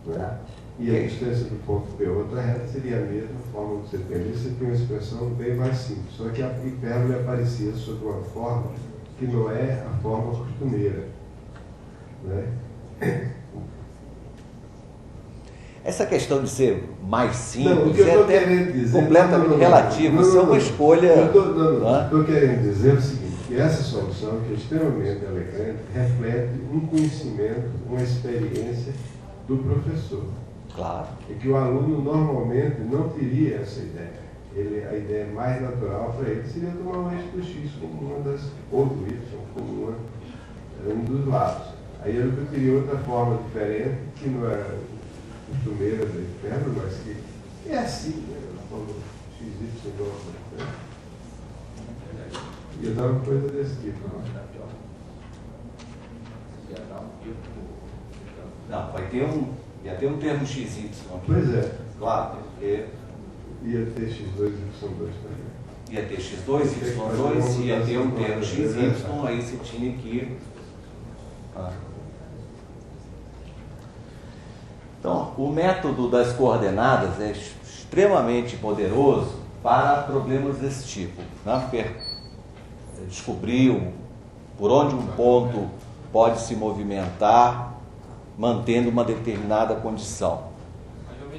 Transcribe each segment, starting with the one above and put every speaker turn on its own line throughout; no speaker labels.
Né? E a distância do ponto P a outra reta seria a mesma forma que você tem. Você tem uma expressão bem mais simples, só que a hipérbole aparecia sob uma forma que não é a forma costumeira. Né?
Essa questão de ser mais simples
não, o que eu
é
estou
até
querendo dizer,
completamente relativo. Isso é uma escolha.
Estou querendo dizer o seguinte, que essa solução, que é extremamente elegante, reflete um conhecimento, uma experiência do professor.
Claro.
E que o aluno normalmente não teria essa ideia. A ideia mais natural para ele seria tomar um eixo do X como uma das, ou do Y como um dos lados. Aí eu teria outra forma diferente, que não é costumeira da hipérbole, mas que é assim, né? A forma XY igual a, né? Ia dar uma coisa desse tipo.
Não, ia ter um termo XY aqui.
Pois é.
Claro, porque
ia ter X2 e Y2 também.
Ia ter X2, Y2, ia ter um termo XY, aí você tinha que... Então, o método das coordenadas é extremamente poderoso para problemas desse tipo. Né? Porque descobrir por onde um ponto pode se movimentar, mantendo uma determinada condição.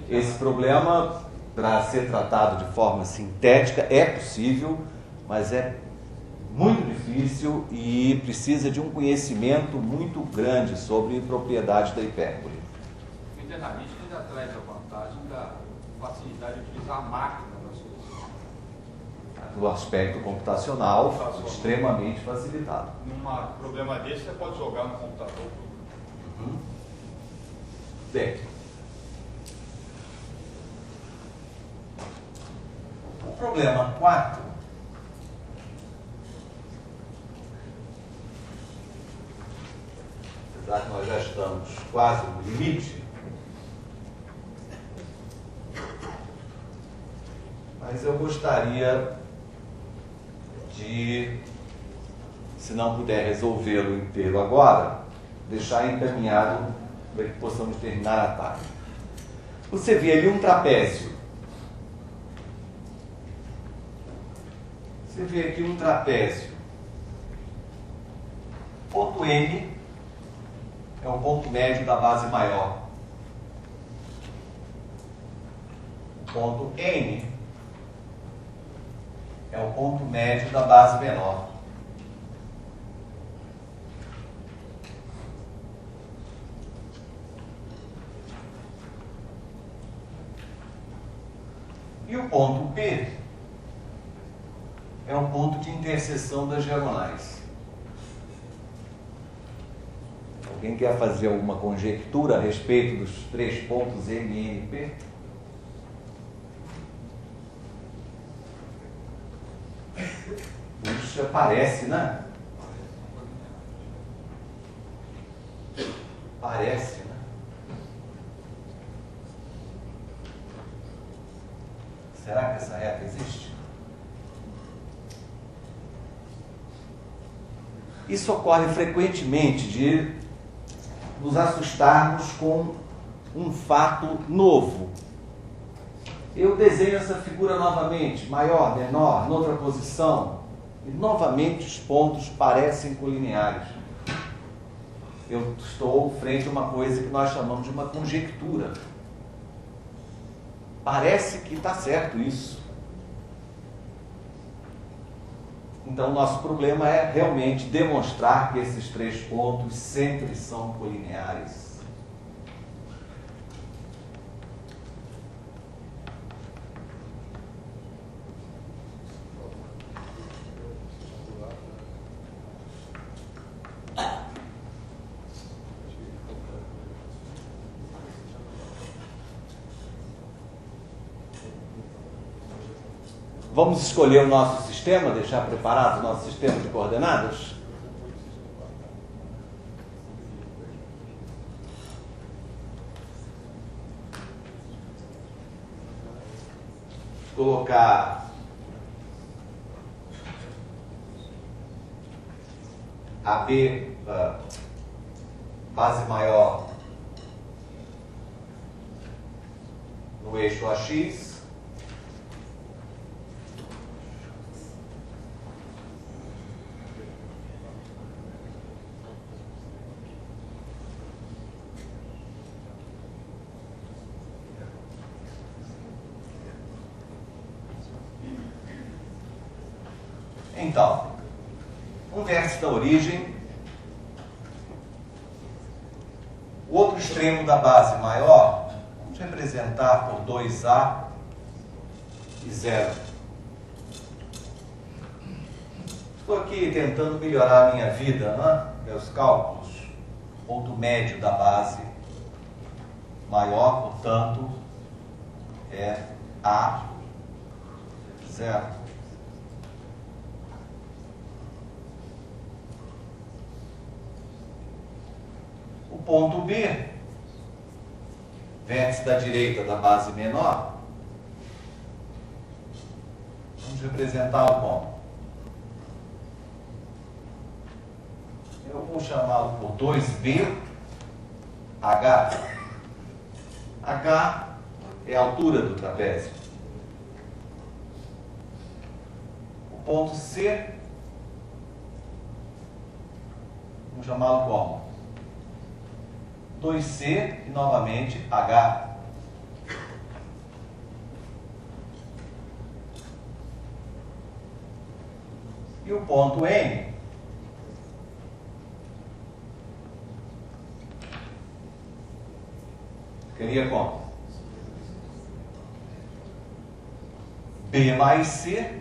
Esse problema, para ser tratado de forma sintética, é possível, mas é muito difícil e precisa de um conhecimento muito grande sobre propriedades da hipérbole.
O internamente ainda traz a vantagem da facilidade de utilizar a máquina na solução.
Do aspecto computacional, extremamente facilitado.
Num problema desse, você pode jogar no computador.
Bem, o problema 4 apesar que nós já estamos quase no limite, mas eu gostaria de, se não puder resolvê-lo inteiro agora, deixar encaminhado para que possamos terminar a tarde. Você vê ali um trapézio. Você vê aqui um trapézio. Ponto M é o ponto médio da base maior. O ponto N é o ponto médio da base menor. E o ponto P é o ponto de interseção das diagonais. Alguém quer fazer alguma conjectura a respeito dos três pontos M, N e P? Puxa, parece, né? Parece, né? Será que essa reta existe? Isso ocorre frequentemente de nos assustarmos com um fato novo. Eu desenho essa figura novamente, maior, menor, noutra posição, e novamente os pontos parecem colineares. Eu estou frente a uma coisa que nós chamamos de uma conjectura. Parece que está certo isso. Então, nosso problema é realmente demonstrar que esses três pontos sempre são colineares. Vamos escolher o nosso sistema, deixar preparado o nosso sistema de coordenadas? Colocar a B, base maior, eixo AX. Então, um vértice da origem, o outro extremo da base maior, vamos representar por 2A e 0. Estou aqui tentando melhorar a minha vida, né? Meus cálculos. Ponto médio da base maior, portanto, é A, 0. O ponto B, vértice da direita da base menor, vamos representar o ponto. Eu vou chamá-lo por 2B, H. H é a altura do trapézio. O ponto C, vamos chamá-lo como 2C e novamente H. E o ponto N ficaria como B mais C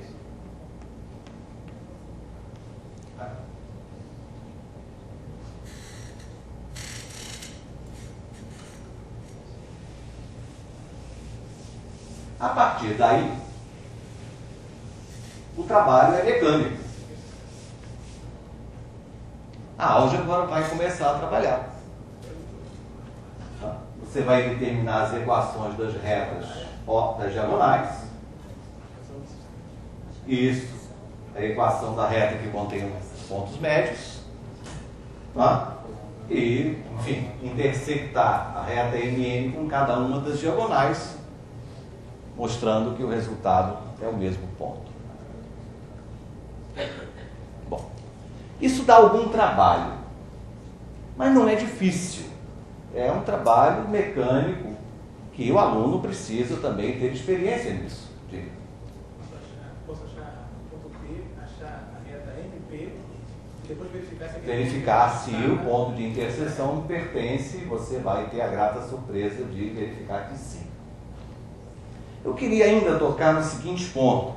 A partir daí, o trabalho é mecânico. A álgebra vai começar a trabalhar. Você vai determinar as equações das retas das diagonais. Isso, a equação da reta que contém os pontos médios. E, enfim, intersectar a reta MN com cada uma das diagonais, mostrando que o resultado é o mesmo ponto. Bom, isso dá algum trabalho, mas não é difícil. É um trabalho mecânico que o aluno precisa também ter experiência nisso.
Posso achar ponto P, achar a reta MP, e depois
verificar se o ponto de interseção pertence, você vai ter a grata surpresa de verificar que sim. Eu queria ainda tocar no seguinte ponto.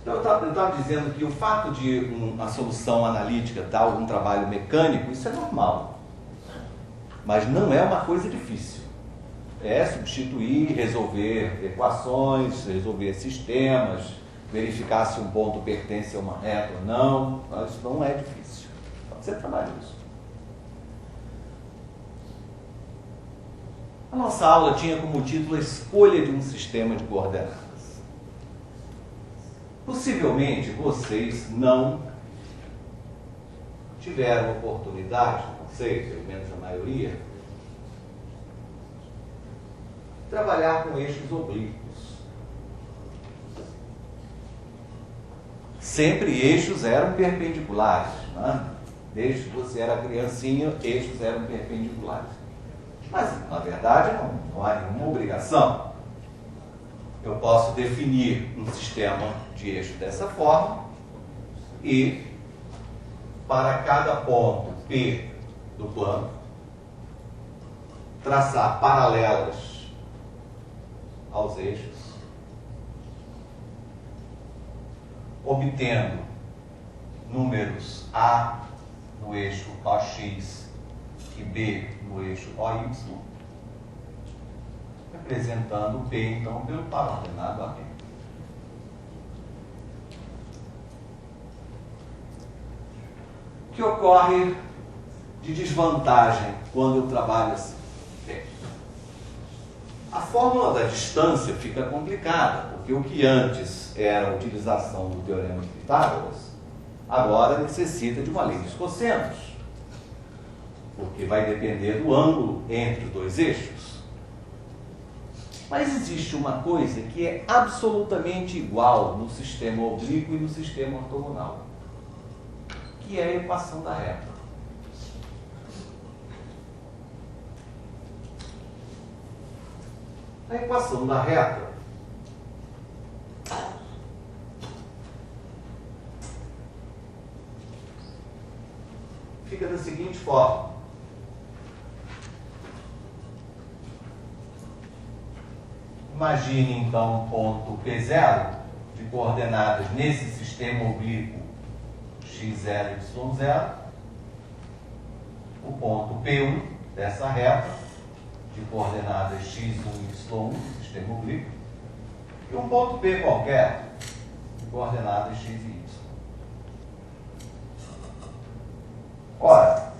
Eu estava dizendo que o fato de uma solução analítica dar algum trabalho mecânico, isso é normal. Mas não é uma coisa difícil. É substituir, resolver equações, resolver sistemas, verificar se um ponto pertence a uma reta ou não. Isso não é difícil. Você trabalha isso. A nossa aula tinha como título a escolha de um sistema de coordenadas. Possivelmente vocês não tiveram oportunidade, não sei, pelo menos a maioria, de trabalhar com eixos oblíquos. Sempre eixos eram perpendiculares, né? Desde que você era criancinha, eixos eram perpendiculares. Mas, na verdade, não há nenhuma obrigação. Eu posso definir um sistema de eixo dessa forma e, para cada ponto P do plano, traçar paralelas aos eixos, obtendo números A no eixo OX e B no eixo OY, representando P, então, pelo par ordenado AB. O que ocorre de desvantagem quando eu trabalho assim? A fórmula da distância fica complicada, porque o que antes era a utilização do teorema de Pitágoras, agora necessita de uma lei dos cossenos. porque vai depender do ângulo entre os dois eixos. Mas existe uma coisa que é absolutamente igual no sistema oblíquo e no sistema ortogonal, que é a equação da reta. A equação da reta fica da seguinte forma. Imagine então um ponto P0 de coordenadas nesse sistema oblíquo x0, y0, o ponto P1 dessa reta de coordenadas x1, y1, sistema oblíquo, e um ponto P qualquer de coordenadas x e y. Ora,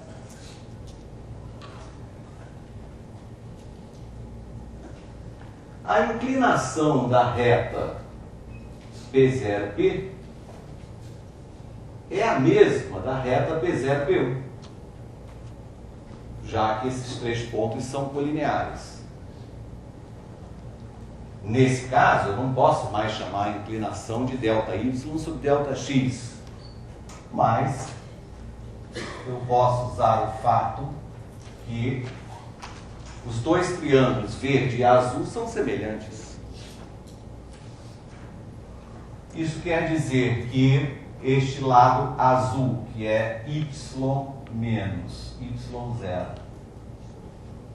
a inclinação da reta P0P é a mesma da reta P0P1, já que esses três pontos são colineares. Nesse caso, eu não posso mais chamar a inclinação de ΔY sobre ΔX, mas eu posso usar o fato que os dois triângulos verde e azul são semelhantes. Isso quer dizer que este lado azul, que é y menos y0,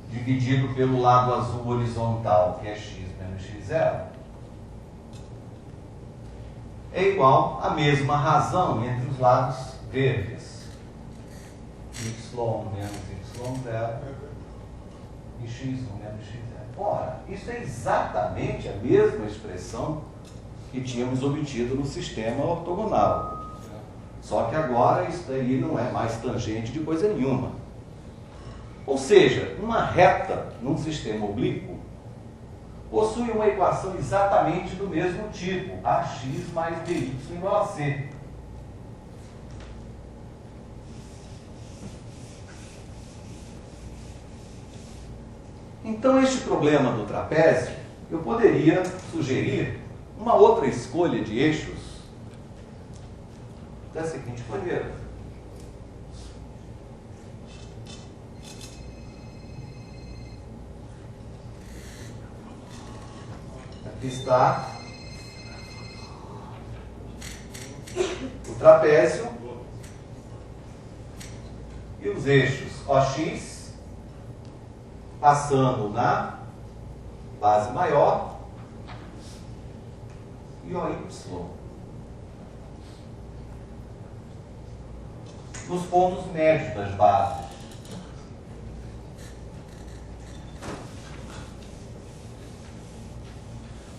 dividido pelo lado azul horizontal, que é x menos x0, é igual à mesma razão entre os lados verdes, y menos y0 e x1 menos x0. Ora, isso é exatamente a mesma expressão que tínhamos obtido no sistema ortogonal. Só que agora isso daí não é mais tangente de coisa nenhuma. Ou seja, uma reta num sistema oblíquo possui uma equação exatamente do mesmo tipo, ax mais by igual a c. Então, este problema do trapézio, eu poderia sugerir uma outra escolha de eixos da seguinte maneira. Aqui está o trapézio e os eixos OX passando na base maior e OY nos pontos médios das bases.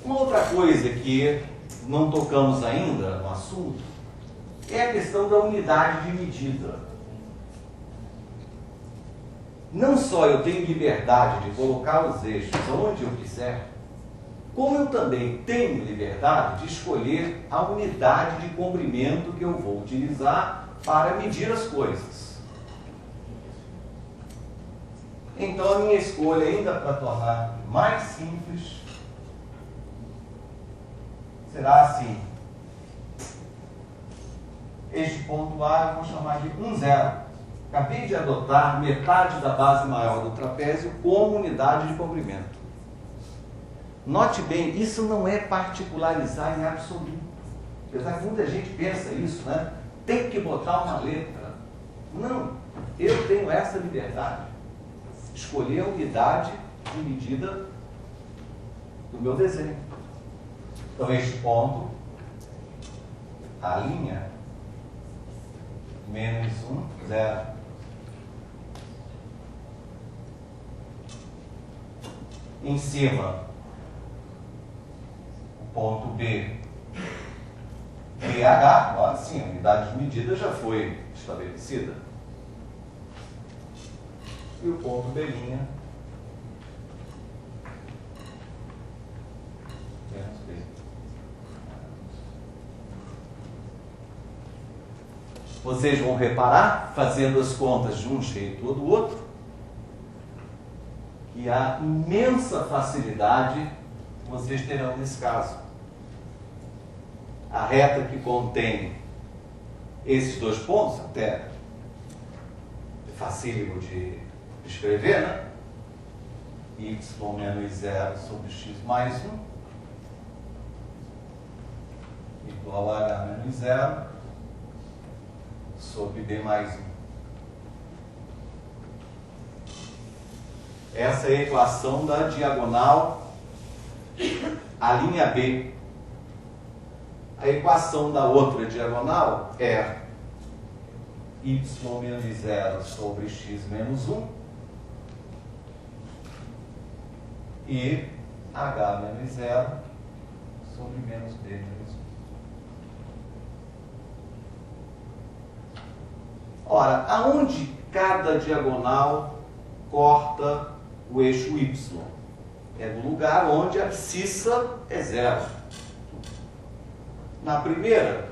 Uma outra coisa que não tocamos ainda no assunto é a questão da unidade de medida. Não só eu tenho liberdade de colocar os eixos onde eu quiser, como eu também tenho liberdade de escolher a unidade de comprimento que eu vou utilizar para medir as coisas. Então a minha escolha, ainda para tornar mais simples, será assim. Este ponto A eu vou chamar de 1,0. Acabei de adotar metade da base maior do trapézio como unidade de comprimento. Note bem, isso não é particularizar em absoluto. Apesar que muita gente pensa isso, né? Tem que botar uma letra. Não, eu tenho essa liberdade. Escolher a unidade de medida do meu desenho. Então, este ponto, a linha, menos 1, 0. Em cima, o ponto B, BH, ó, sim, a unidade de medida já foi estabelecida. E o ponto B', menos B. vocês vão reparar, fazendo as contas de um jeito ou do outro, que há imensa facilidade que vocês terão nesse caso. A reta que contém esses dois pontos, até é facílimo de escrever, né? Y menos 0 sobre x mais 1 igual a h menos 0 sobre b mais 1. Essa é a equação da diagonal a linha B. A equação da outra diagonal é y menos 0 sobre x menos 1 e h menos 0 sobre menos b menos 1. Ora, aonde cada diagonal corta o eixo y? É no lugar onde a abscissa é 0. Na primeira,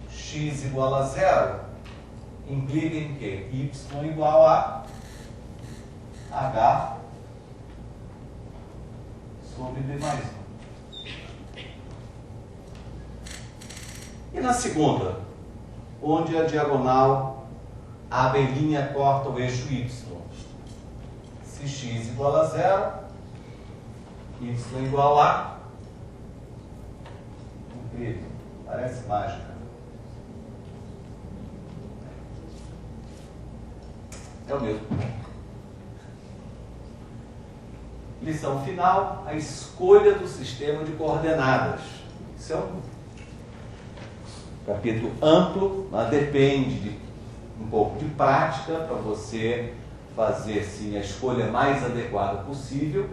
x igual a 0 implica em que y igual a h sobre b mais 1. E na segunda, onde a diagonal a abelhinha corta o eixo y? Se x igual a 0, y igual a... Incrível, parece mágica. É o mesmo. Lição final, a escolha do sistema de coordenadas. Isso é um capítulo amplo, mas depende de um pouco de prática para você fazer sim a escolha mais adequada possível.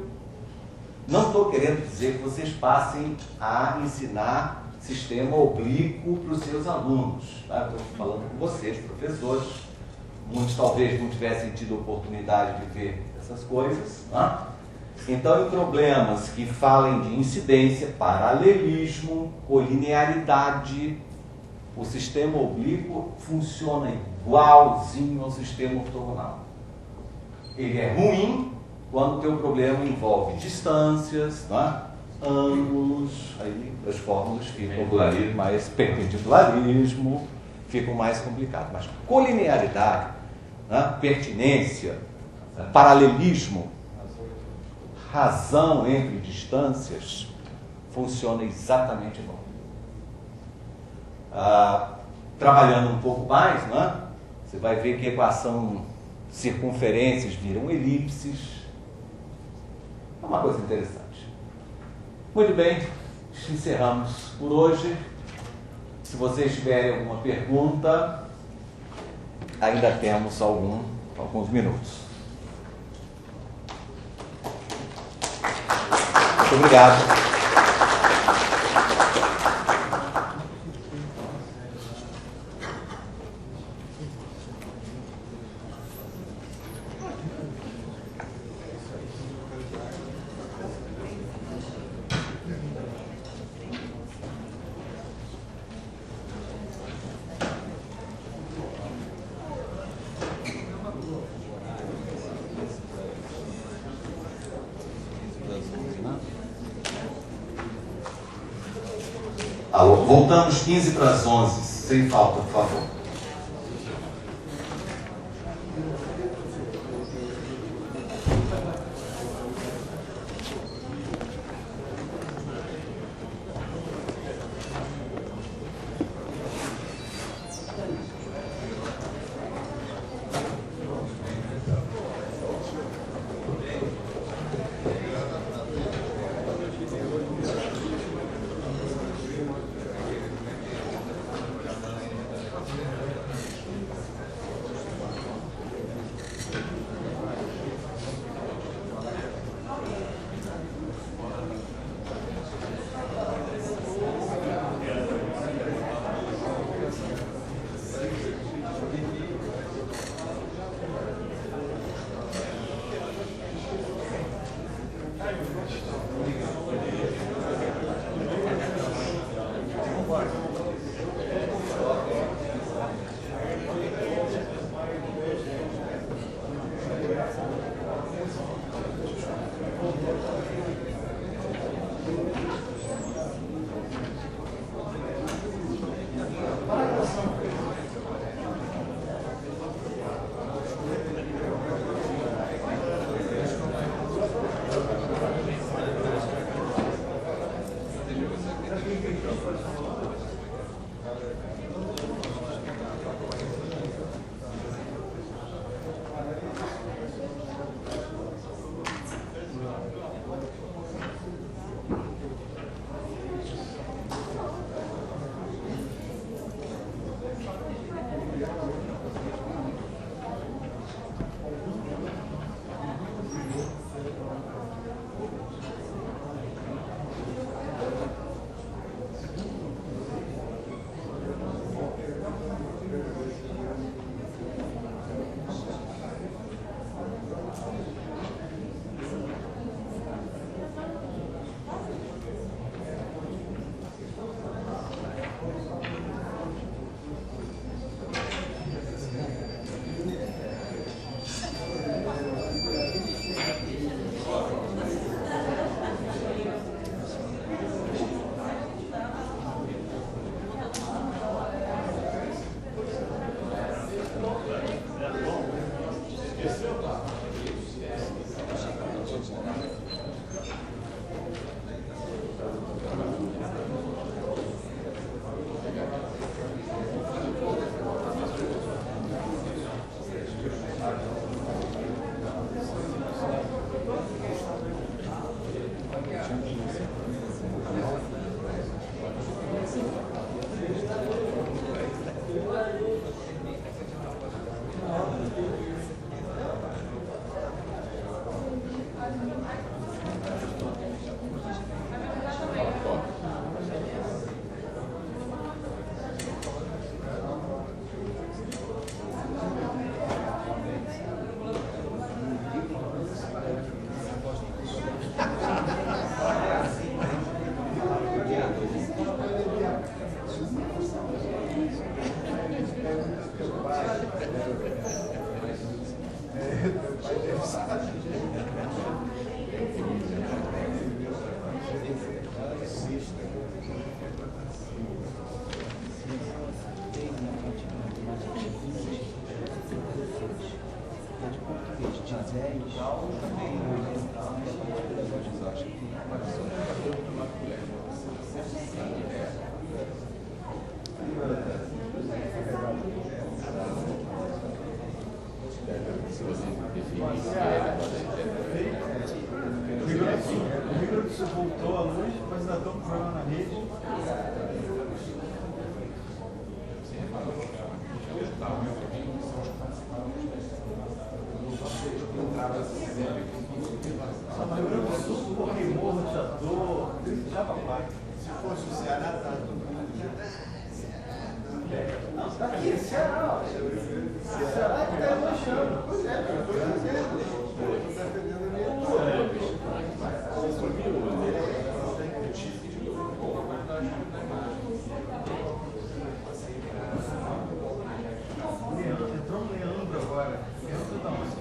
Não estou querendo dizer que vocês passem a ensinar sistema oblíquo para os seus alunos. Tá? Estou falando com vocês, professores. Muitos talvez não tivessem tido oportunidade de ver essas coisas. Tá? Então, em problemas que falem de incidência, paralelismo, colinearidade, o sistema oblíquo funciona igualzinho ao sistema ortogonal. Ele é ruim quando o teu problema envolve distâncias, né? Ângulos, aí as fórmulas ficam mais perpendicularismo, ficam mais complicadas. Mas colinearidade, né? Pertinência, paralelismo, razão entre distâncias, funciona exatamente igual. Trabalhando um pouco mais, né? Você vai ver que a equação circunferências viram elipses. É uma coisa interessante. Muito bem, encerramos por hoje. Se vocês tiverem alguma pergunta, ainda temos alguns minutos. Muito obrigado. Voltamos 15 para as 11, sem falta, por favor.
O micro voltou à luz, mas ainda estamos com problema na rede. Só para lembrar que o Pokémon já papai. Se fosse o Ceará, tá. Não, tá aqui, Ceará. Ceará que tá manchando. Pois é, eu tô dizendo. Tá perdendo a minha torre. Entrou um Leandro agora. Leandro tá mais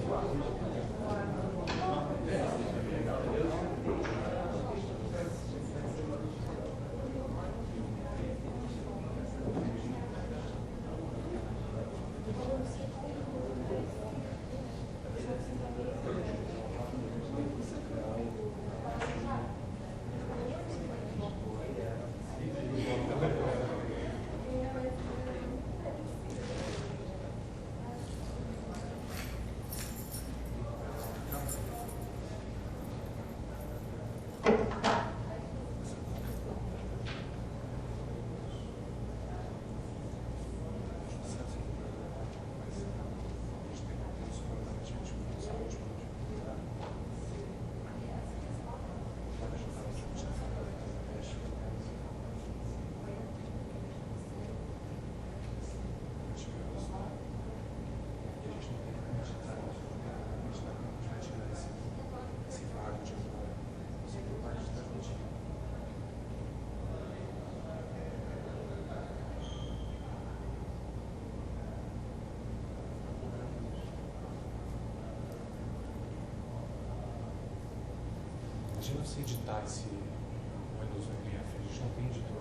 Imagina você editar esse Windows MF, a gente não tem editor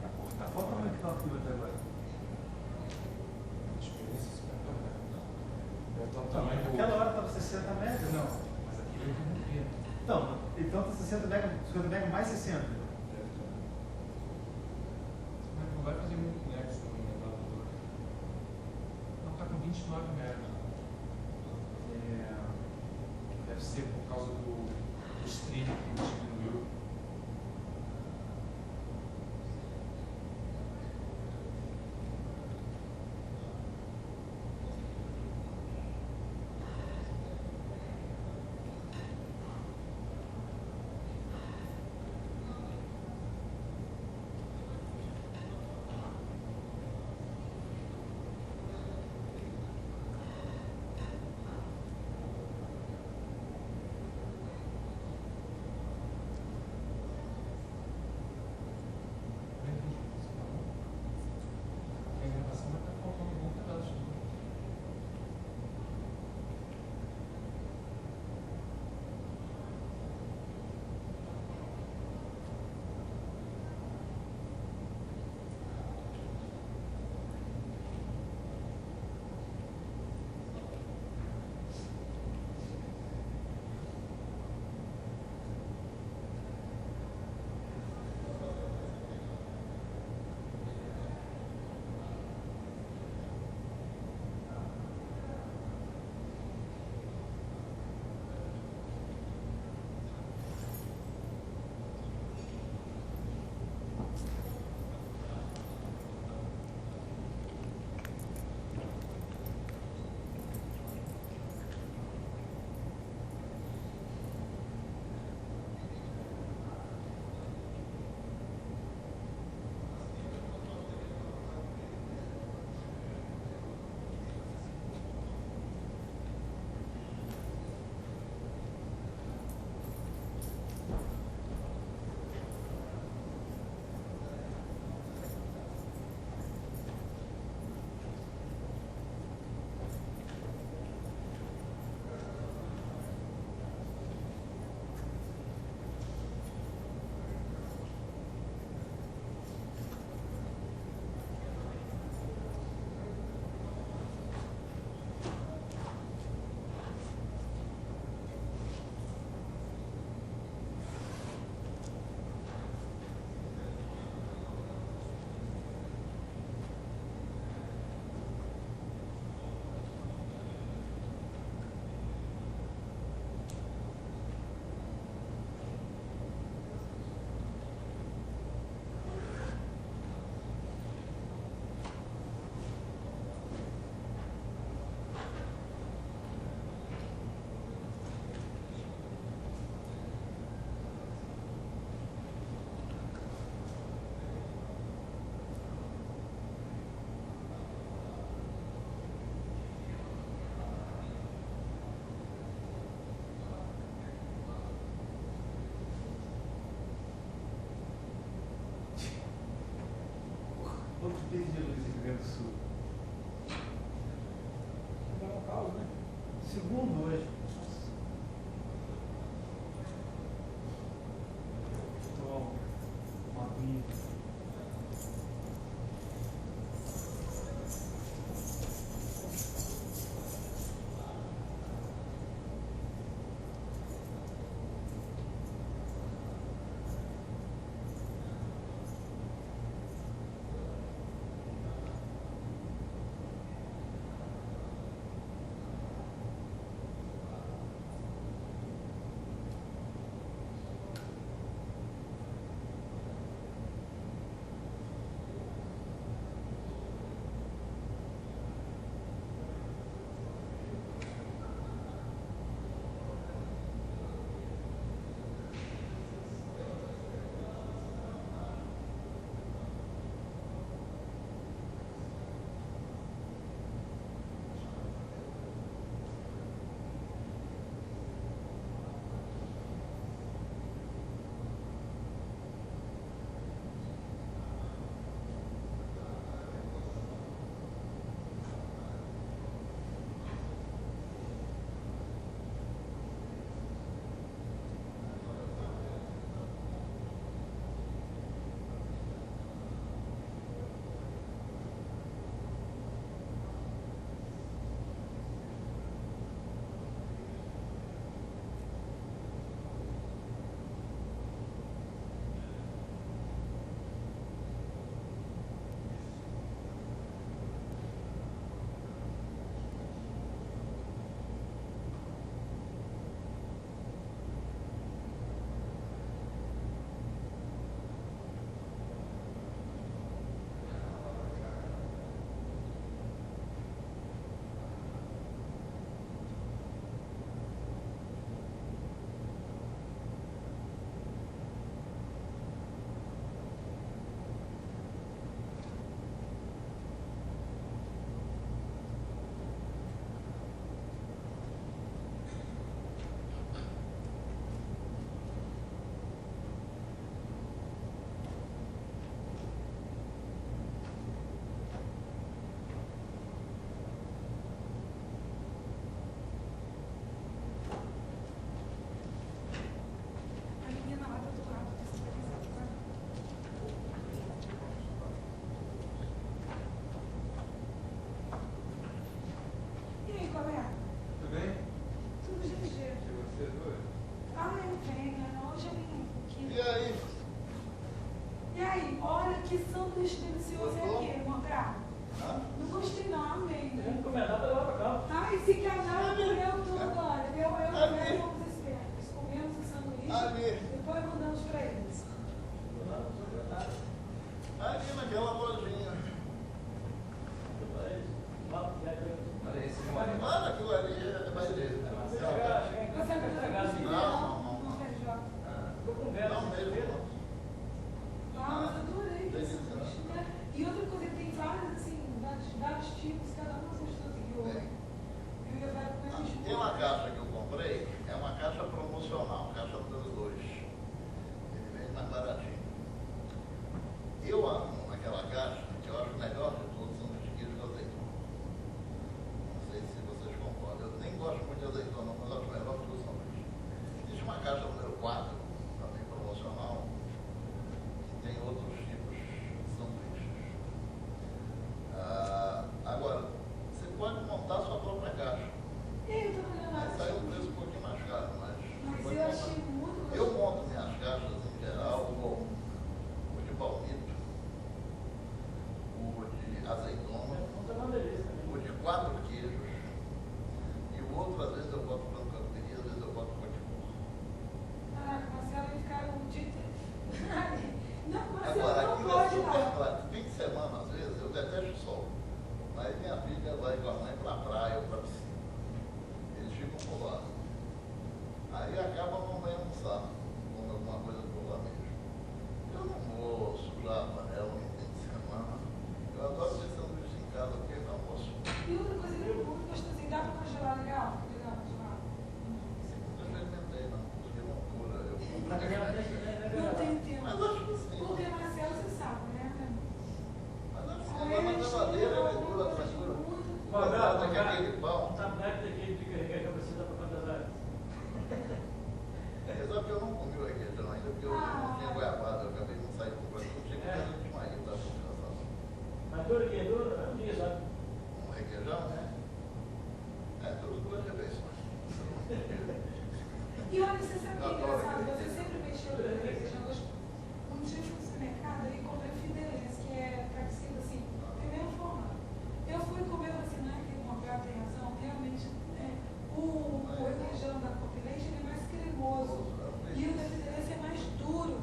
para cortar.
Qual o tamanho que está o fio até agora?
A diferença é super tamanho.
Aquela hora estava 60 megas?
Não, mas aqui eu não vi.
Então está 60 megas mais 60.
Mas não vai fazer muito nexo no computador. Não, está com 29 megas. Deve ser por causa do stream que diminuiu.
segundo hoje. Bom, uma aguinha.
Que sanduíche delicioso é aquele, Morgado? Não gostei não, amei.
Vamos encomendar para lá para cá.
Ai, esse canal comeu tudo, olha. Eu fomos espertos. Comemos o sanduíche, depois mandamos para eles.
Ali naquela lojinha. Mano, aquilo ali é mais dele.
Você vai fazer não, feijão.
Não mesmo.
Ah, mas adorei esse sanduíche, né? E outra coisa, tem vários, assim, vários tipos, cada um mais gostoso que o outro. Eu ia ver com eles.
Tem uma caixa que eu comprei, é uma caixa promocional, caixa número 2. Ele vem mais baratinho. Eu amo naquela caixa, que eu acho o melhor de todos são os quilos de azeitona. Não sei se vocês concordam. Eu nem gosto muito de azeitona, mas acho melhor que o sanduíche. Existe uma caixa número 4, também promocional, que tem outros tipos de sanduíches. Agora, você pode montar a sua própria caixa.
Eu tô olhando lá.
Vai sair um preço um pouquinho mais caro, mas
Mas eu achei muito gostoso.
eu monto minhas caixas em geral com o de palmito, o de azeitona, o de 4 queijos e o outro, às vezes, eu boto plano catupiry, às vezes eu boto cotipur.
Caraca, Marcelo vai ficar um dia inteiro. Não, Marcelo,
Agora,
não
aquilo é
pode
super
lá.
prático. Fim de semana, às vezes, eu detesto o sol. Mas minha filha vai com a mãe para a praia ou para a piscina. Eles ficam por lá. Aí acaba a mamãe almoçar, come alguma coisa por lá mesmo. Eu não vou sujar a panela no fim de semana. Eu adoro ver sanduíche em casa porque é almoço.
E outra coisa, ele é muito gostosinho. Dá pra congelar legal? Legal, congelar.
Eu experimentei, não. Que loucura.
Não tem tempo.
Mas acho que sim.
Porque Marcelo, você sabe, né?
Mas acho que sim. Mas na geladeira, ele dura tranquilo. Bota aquele pão.
Tablete daquele de carregador
sabe que eu não comi o requeijão ainda, porque eu não tinha goiabada, eu acabei de não sair comprando, não tinha coisa de marido da conversação.
Mas duro que duro, é um dia, sabe?
Um requeijão, né? É, tudo 2 refeições.
E olha, você sabe que é engraçado? Você sempre mexeu no requeijão. Um dia eu fui no supermercado e comprei Fidelis, que é parecido assim, tem o mesmo formato. Eu fui comer assim, não é que uma praia tem razão, realmente o requeijão da Copilete ele é mais cremoso e o da Fidelis é mais duro.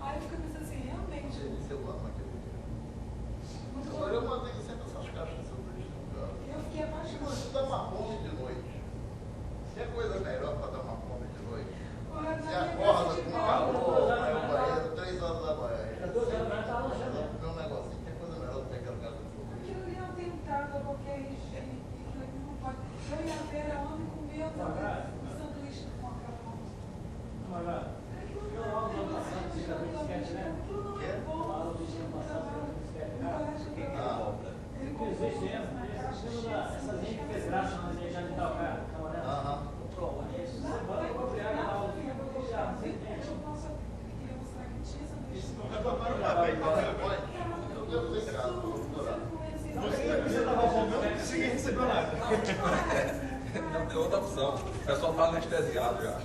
Aí eu fiquei pensando assim, realmente.
Eu amo aquele requeijão.
Muito
Agora eu
bom.
mantenho sempre essas caixas de sanduíche no carro.
Eu fiquei apaixonada.
Isso dá uma fome de noite. Se é coisa melhor para dar uma fome de noite.
Olha,
Você
na minha
acorda
casa de
com
carro,
calor, vai ao banheiro 3 horas da manhã.
Às 12 horas da manhã estava lanchando.
Comer um negocinho, tem coisa melhor do que aquela casa de sanduíche.
aquilo ali é um tentado a qualquer jeito. Aquilo ali não pode. Eu e a Vera ontem comemos um sanduíche com a carne.
Mas, olha, eu logo no ano passado, você já viu esquete, né? Logo no ano passado, você viu esquete, né? Existe mesmo, essas gente que fez graça na igreja de Itaocá, camarada. Comprou uma. Isso, você bota e compra água na aula.
Eu devo ter casa, doutorado.
Você estava comendo e ninguém recebeu nada.
Não tem outra opção. O pessoal está anestesiado já.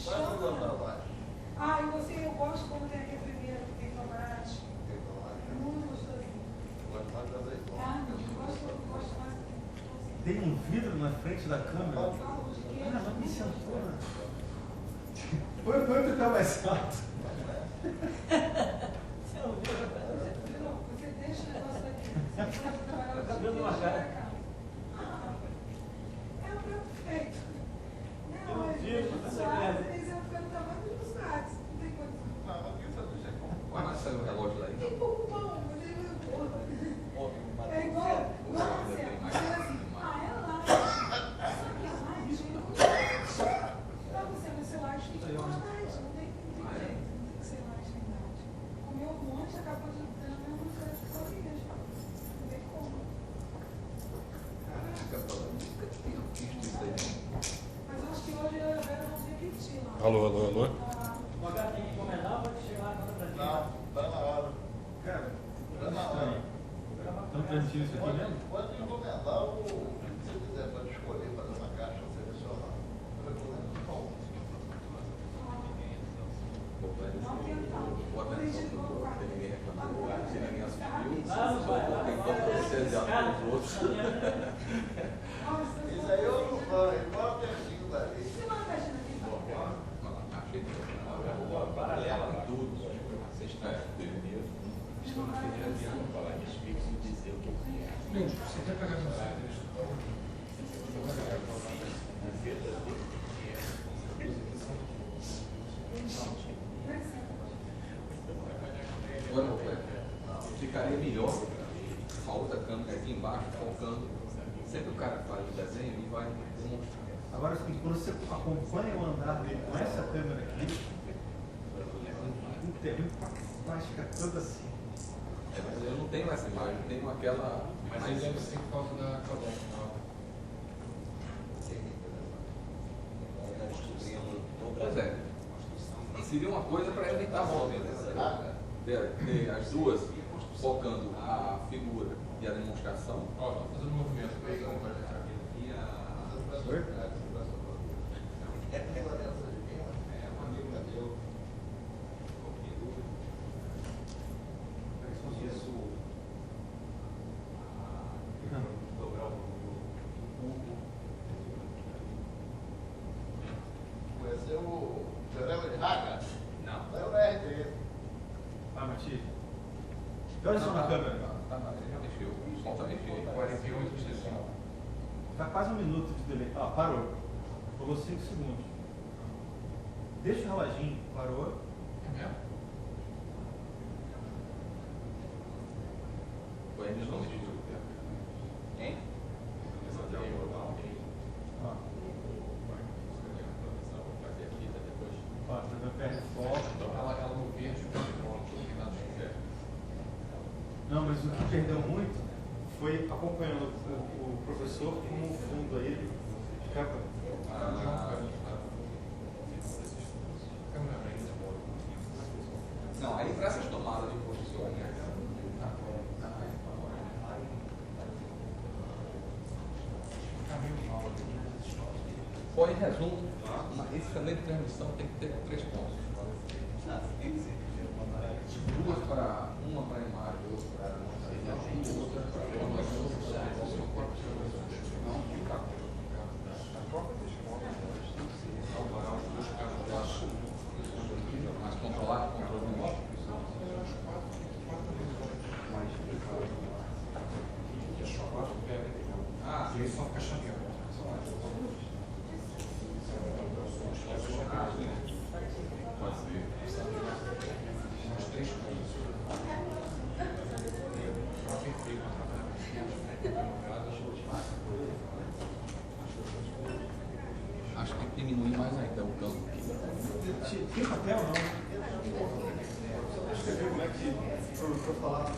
Qual é o seu trabalho?
Ah, e você, eu gosto quando tem aquele primeiro que tem tomate.
Tem tomate?
Muito gostosinho.
Gosto mais de azeitona.
Ah, eu gosto mais do que
Tem um vidro na frente da câmera.
caldo de queijo.
Ah, não me sentou, né? Põe ficar mais alto.
Você deixa o negócio daqui. Você pode trabalhar o
Cabelo
dia
numa
inteiro,
cara.
é o prato feito.
Eu
Não,
digo,
mas
você
eu
quer.
ficar no tamanho dos pratos. Não tem coisa.
Não, mas o que sanduíche é bom?
Vai mais sair o relógio daí.
Tem pouco pão, mas ele é bom. É igual, você assim, é light. Só que a light, pra você no seu light, tem que tomar light. Não tem jeito, não tem que ser light nem light. Comeu um monte, acabou de dar a mesma coisa que só queijo. Não tem como. Mas eu acho que hoje eu e a Vera vamos repetir lá.
Alô, alô, alô.
O H tem que encomendar ou pode chegar lá e conta pra gente?
Não, tá na hora.
Cara,
Tá na hora.
estão transmitindo isso aqui mesmo?
Pode encomendar o que você quiser, pode escolher, fazer uma caixa selecionada. Eu recomendo só um.
Boa atenção pro outro, tem ninguém reclamando. Se ninguém assumiu,
Vamos, vai, vai.
tem como anestesiado pelos outros.
Isso aí eu não vou, embora pertinho dali.
Você não tá achando aqui?
Achei que era paralela, tudo. Sexta-feira.
Você quer pegar no site?
Agora, ficaria melhor a outra câmera aqui embaixo, focando. Sempre o cara faz o desenho e vai demonstrar.
Agora, assim, quando você acompanha o andar dele com essa câmera aqui, o terreno vai ficar todo assim.
É, mas eu não tenho essa imagem, eu tenho aquela.
Mas ele deve ser por causa da cadência.
Pois é. Seria uma coisa para evitar a volta. Ter as duas focando a figura e a demonstração.
Ó, tô fazendo um movimento para ele compartilhar.
Conheceu o Teorema de Haga?
Não.
Saiu na R3.
Ah, Mati. Olha só na câmera.
Já mexeu. Volta a mexer.
48 de sessão.
Tá quase um minuto de delay. Ah, parou. Falou 5 segundos. Deixa o reloginho. Parou.
É mesmo?
Foi ainda não mexeu. Hein?
Ó, tá vendo perto de foco.
Ela no verde, o que nada de
Não, mas o que perdeu muito foi acompanhando o professor como fundo aí, ele ficava.
Não, aí para essas tomadas de posição, bom, em resumo, esse canal de transmissão tem que ter 3 pontos. Uma para imagem, outra para mas controlar remoto.
Ele só fica chateado.
Acho que tem que diminuir mais ainda o campo aqui.
Tinha papel, não? Escrever como é que para falar.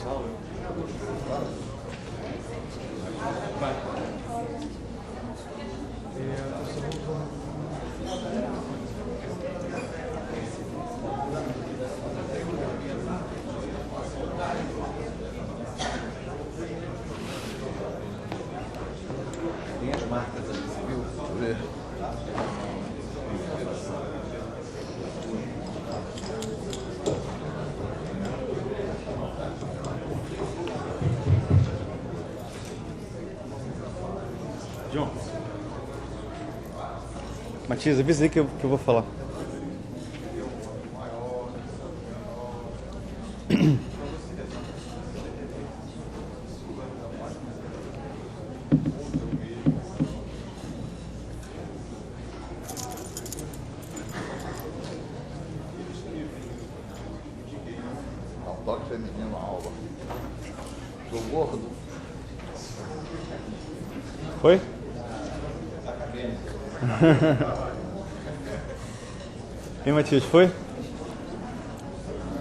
Tem as marcas ali, você viu?
Deixa eu ver.
João. Matias, avisa aí que eu vou falar.
Toque feminino, aula. Sou gordo.
Foi? E Matias, foi?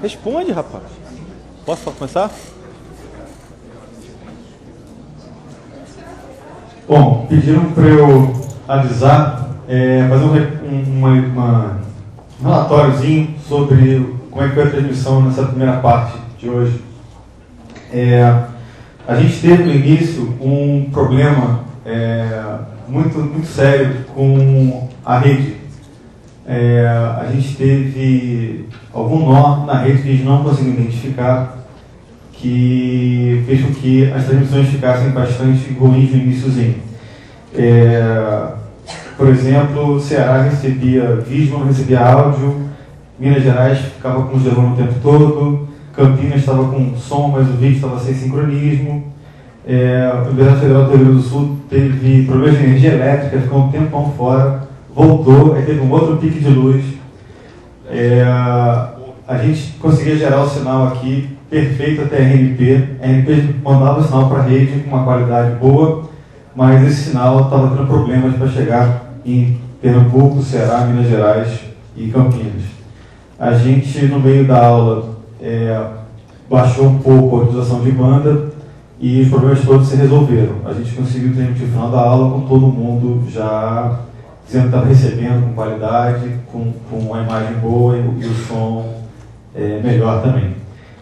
Responde, rapaz. Posso começar?
Bom, pediram para eu avisar, fazer um relatóriozinho sobre como é que foi a transmissão nessa primeira parte de hoje. A gente teve no início um problema muito sério com a rede. A gente teve algum nó na rede que a gente não conseguiu identificar, que fez com que as transmissões ficassem bastante ruins no iníciozinho. Por exemplo, Ceará recebia vídeo, não recebia áudio, Minas Gerais ficava congelando o tempo todo, Campinas estava com som, mas o vídeo estava sem sincronismo, a Universidade Federal do Rio Grande do Sul teve problemas de energia elétrica, ficou um tempão fora, voltou, aí teve um outro pique de luz. A gente conseguia gerar o sinal aqui perfeito até a RNP. A RNP mandava o sinal para a rede com uma qualidade boa, mas esse sinal estava tendo problemas para chegar em Pernambuco, Ceará, Minas Gerais e Campinas. A gente, no meio da aula, baixou um pouco a utilização de banda e os problemas todos se resolveram. A gente conseguiu transmitir o final da aula com todo mundo já dizendo que estava recebendo com qualidade, com a imagem boa e o som melhor também.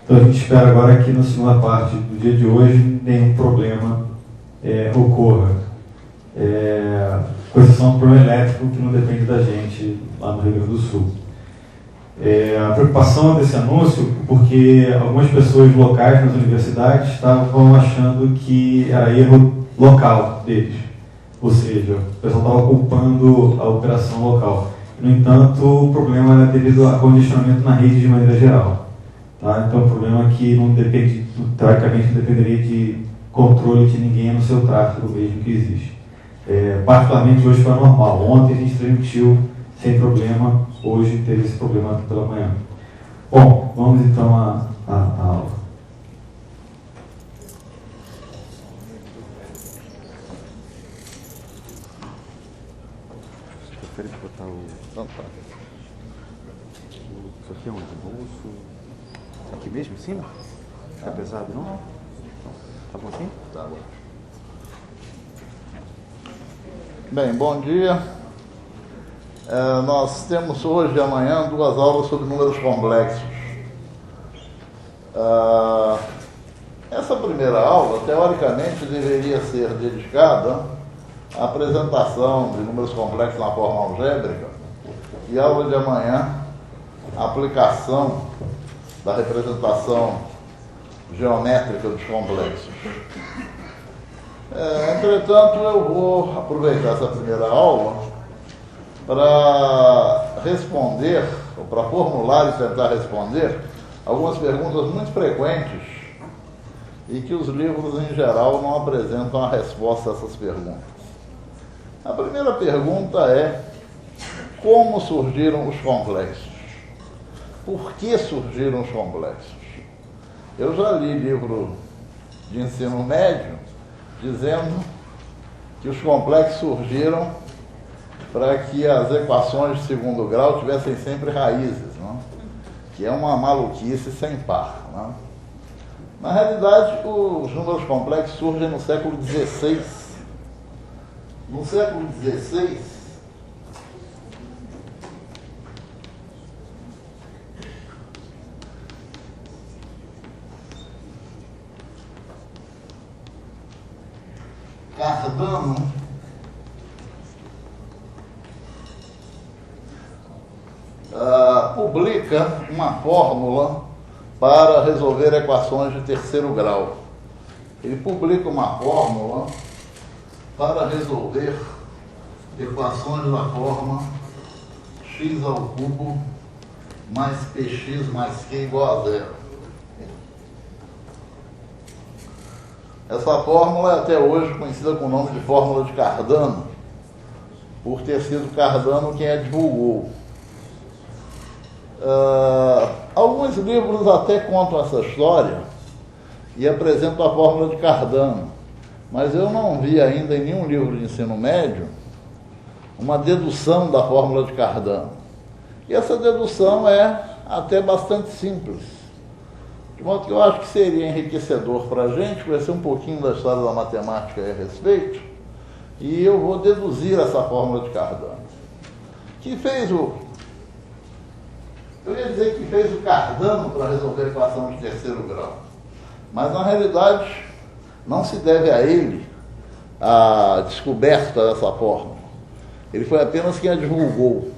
Então a gente espera agora que na segunda parte do dia de hoje nenhum problema ocorra. Com exceção do problema elétrico que não depende da gente lá no Rio Grande do Sul. A preocupação desse anúncio, porque algumas pessoas locais nas universidades estavam achando que era erro local deles. Ou seja, o pessoal estava culpando a operação local. No entanto, o problema era devido a condicionamento na rede de maneira geral. Tá? Então, o problema é que não depende, teoricamente, não dependeria de controle de ninguém no seu tráfego mesmo que existe. Particularmente hoje foi normal. Ontem a gente transmitiu sem problema, hoje teve esse problema pela manhã. Bom, vamos então à aula.
Prefere botar o...
Então tá.
Isso aqui é onde? Bolso? Aqui mesmo, em cima? Fica pesado, não? Tá bom assim?
Tá bom. Bem, bom dia. Nós temos hoje e amanhã 2 aulas sobre números complexos. Essa primeira aula, teoricamente, deveria ser dedicada à apresentação de números complexos na forma algébrica e a aula de amanhã, a aplicação da representação geométrica dos complexos. Entretanto, eu vou aproveitar essa primeira aula para responder, ou para formular e tentar responder algumas perguntas muito frequentes e que os livros em geral não apresentam a resposta a essas perguntas. A primeira pergunta é: como surgiram os complexos? Por que surgiram os complexos? Eu já li livro de ensino médio dizendo que os complexos surgiram para que as equações de segundo grau tivessem sempre raízes, não? Que é uma maluquice sem par. Não? Na realidade, os números complexos surgem no século XVI. No século XVI, Cardano publica uma fórmula para resolver equações de terceiro grau. Ele publica uma fórmula para resolver equações da forma x ao cubo mais px mais q igual a zero. Essa fórmula é até hoje conhecida com o nome de fórmula de Cardano, por ter sido Cardano quem a divulgou. Alguns livros até contam essa história e apresentam a fórmula de Cardano, mas eu não vi ainda em nenhum livro de ensino médio uma dedução da fórmula de Cardano. E essa dedução é até bastante simples, de modo que eu acho que seria enriquecedor para a gente conhecer um pouquinho da história da matemática a respeito, e eu vou deduzir essa fórmula de Cardano, que fez eu ia dizer que fez o Cardano para resolver a equação de terceiro grau, mas na realidade não se deve a ele a descoberta dessa fórmula. Ele foi apenas quem a divulgou.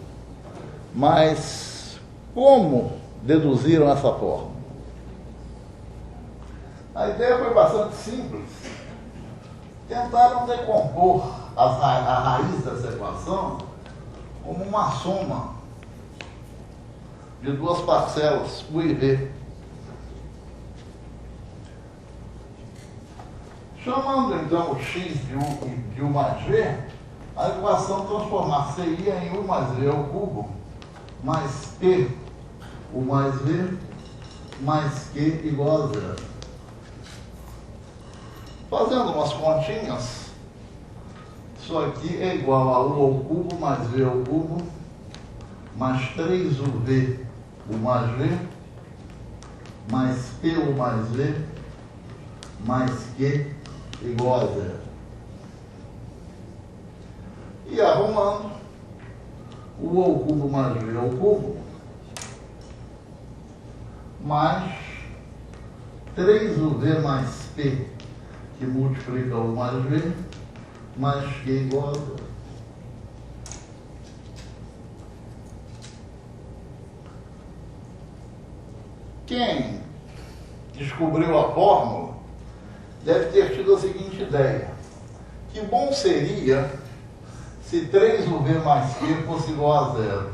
Mas como deduziram essa fórmula? A ideia foi bastante simples. Tentaram decompor a raiz dessa equação como uma soma de duas parcelas, U e V. Chamando então o x de U mais V, a equação transformar-se-ia em U mais V ao cubo mais P, U mais V, mais Q igual a zero. Fazendo umas continhas, isso aqui é igual a U ao cubo mais V ao cubo mais 3UV U mais V mais PU mais V mais Q igual a zero. E arrumando, U ao cubo mais V ao cubo mais 3UV mais P, que multiplica U mais V, mais Q igual a zero. Quem descobriu a fórmula deve ter tido a seguinte ideia: que bom seria se 3UV mais Q fosse igual a zero.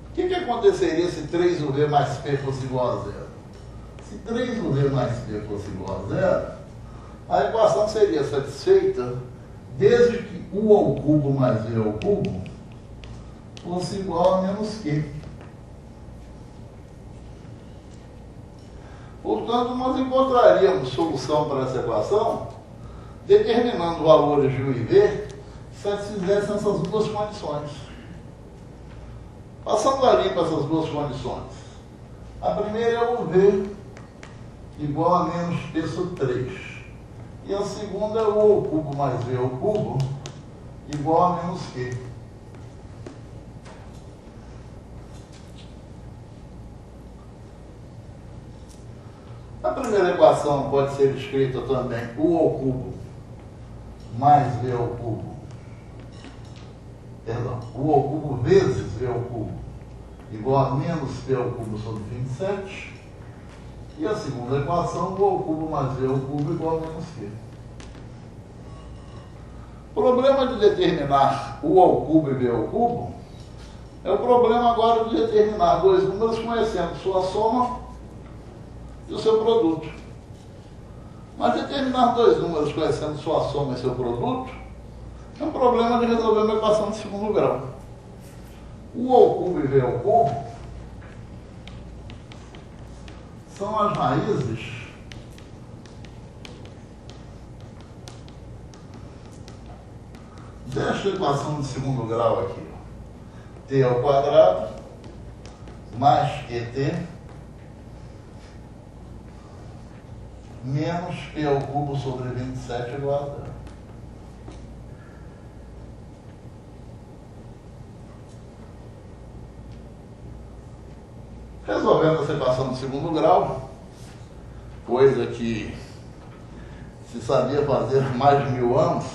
O que aconteceria se 3UV mais P fosse igual a zero? Se 3UV mais P fosse igual a zero, a equação seria satisfeita desde que U ao cubo mais V ao cubo fosse igual a menos Q. Portanto, nós encontraríamos solução para essa equação determinando valores de U e V que satisfizessem essas duas condições. Passando a limpo essas duas condições. A primeira é o V igual a menos P sobre 3. E a segunda é o U ao cubo mais V ao cubo igual a menos Q. A primeira equação pode ser escrita também U ao cubo mais V ao cubo, U ao cubo vezes V ao cubo igual a menos P ao cubo sobre 27. E a segunda equação, U ao cubo mais V ao cubo igual a menos Q. O problema de determinar U ao cubo e V ao cubo é o problema agora de determinar dois números conhecendo sua soma e o seu produto. Mas determinar dois números conhecendo sua soma e seu produto é um problema de resolver uma equação de segundo grau. U ao cubo e V ao cubo são as raízes desta equação de segundo grau aqui. T ao quadrado mais QT menos P ao cubo sobre 27 igual a 0. Resolvendo essa equação de segundo grau, coisa que se sabia fazer há mais de 1000 anos,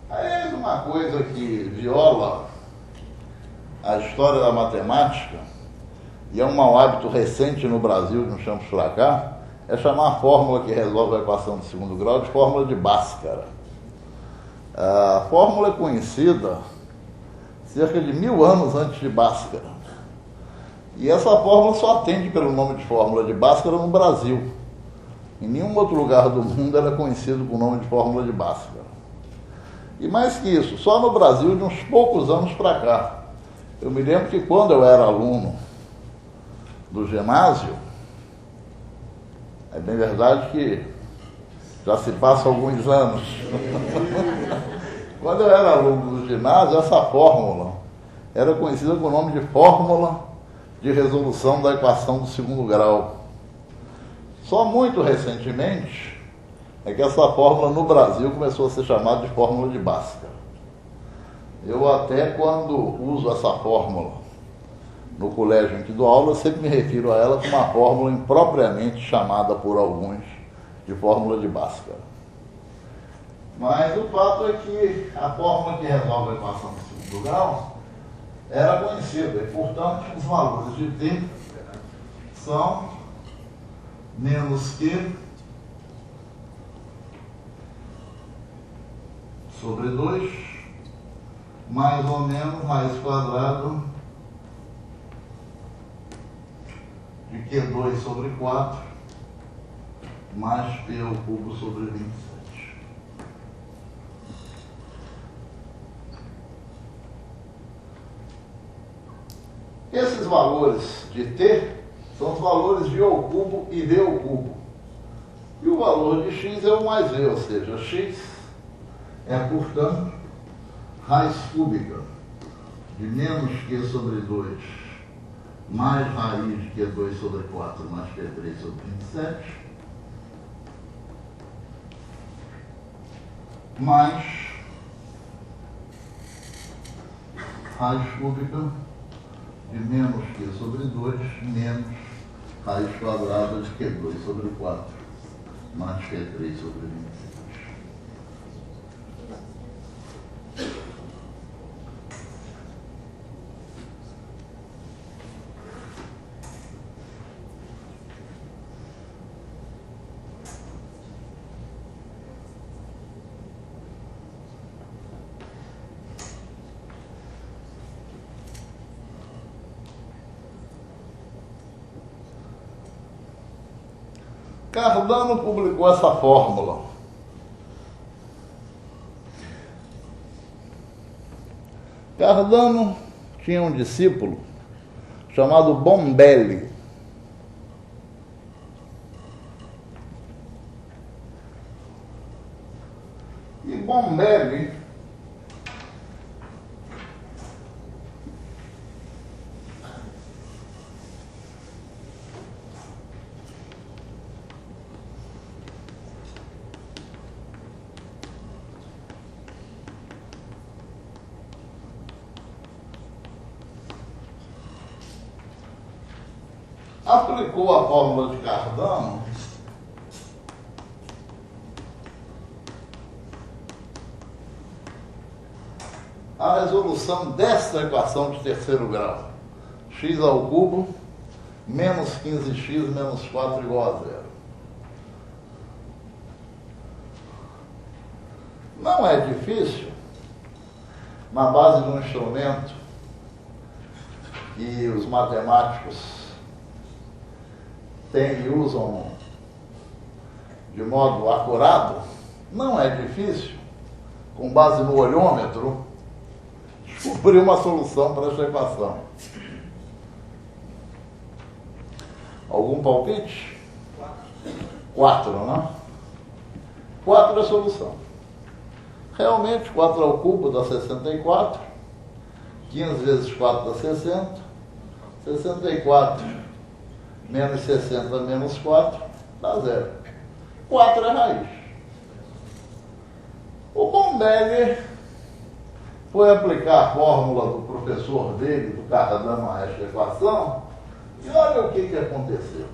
aí é uma coisa que viola a história da matemática, e é um mau hábito recente no Brasil, de uns tempos para cá, é chamar a fórmula que resolve a equação de segundo grau de fórmula de Bhaskara. A fórmula é conhecida cerca de 1000 anos antes de Bhaskara. E essa fórmula só atende pelo nome de fórmula de Bhaskara no Brasil. Em nenhum outro lugar do mundo ela é conhecida com o nome de fórmula de Bhaskara. E mais que isso, só no Brasil de uns poucos anos para cá. Eu me lembro que quando eu era aluno do ginásio, é bem verdade que já se passa alguns anos. Quando eu era aluno do ginásio, essa fórmula era conhecida com o nome de fórmula de resolução da equação do segundo grau. Só muito recentemente é que essa fórmula no Brasil começou a ser chamada de fórmula de Bhaskara. Eu até quando uso essa fórmula no colégio em que dou aula, eu sempre me refiro a ela como uma fórmula impropriamente chamada por alguns de fórmula de Bhaskara. Mas o fato é que a fórmula que resolve a equação do segundo grau era conhecida, e portanto os valores de t são menos q sobre 2 mais ou menos raiz quadrada de q2 sobre 4 mais p ao cubo sobre 27. Esses valores de t são os valores de O cubo e V ao cubo. E o valor de x é o mais V, ou seja, x é, portanto, raiz cúbica de menos q sobre 2 mais raiz de q2 sobre 4 mais q3 sobre 27 mais raiz cúbica de menos q sobre 2 menos raiz quadrada de q2 sobre 4 mais q3 sobre 27. Cardano publicou essa fórmula. Cardano tinha um discípulo chamado Bombelli. E Bombelli aplicou a fórmula de Cardano à resolução desta equação de terceiro grau. X ao cubo menos 15x menos 4 igual a 0. Não é difícil, na base de um instrumento que os matemáticos têm e usam de modo acurado, não é difícil, com base no olhômetro, descobrir uma solução para esta equação. Algum palpite? 4, né? 4 é a solução. Realmente, 4 ao cubo dá 64, 15 vezes 4 dá 60, 64 menos 60 menos 4 dá 0. 4 é raiz. O Bombelli foi aplicar a fórmula do professor dele, do Cardano, a esta equação, e olha o que aconteceu.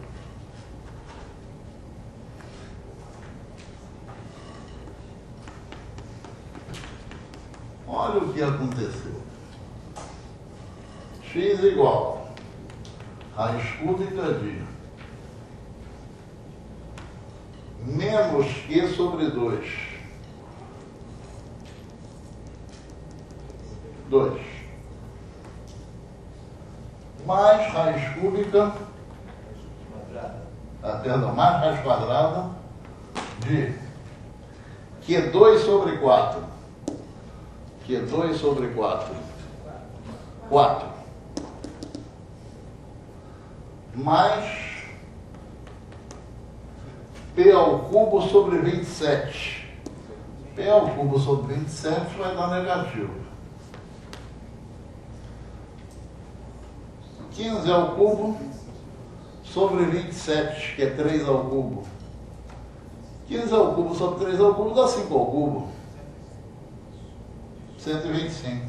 Olha o que aconteceu. X igual raiz cúbica de menos Q sobre 2. 2. Mais raiz cúbica, mais raiz quadrada de Q2 sobre 4. Q2 sobre 4. 4. Mais P ao cubo sobre 27. P ao cubo sobre 27 vai dar negativo. 15 ao cubo sobre 27, que é 3 ao cubo. 15 ao cubo sobre 3 ao cubo dá 5 ao cubo. 125.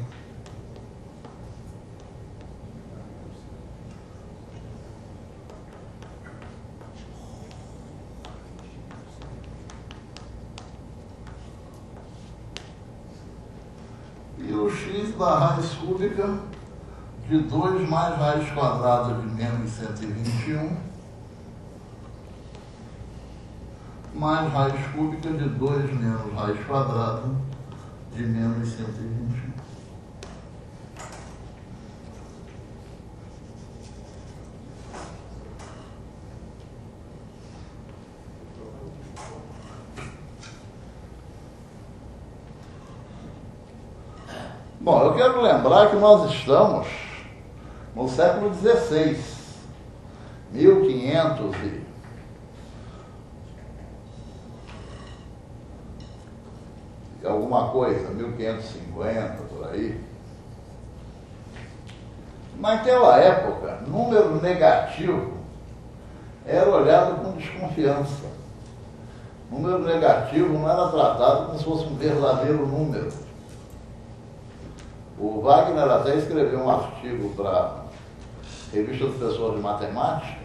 E o x da raiz cúbica de 2 mais raiz quadrada de menos 121 mais raiz cúbica de 2 menos raiz quadrada de menos 121. Bom, eu quero lembrar que nós estamos no século XVI, 1500 e alguma coisa, 1550, por aí. Naquela época, número negativo era olhado com desconfiança. Número negativo não era tratado como se fosse um verdadeiro número. O Wagner até escreveu um artigo para a Revista dos Professores de Matemática,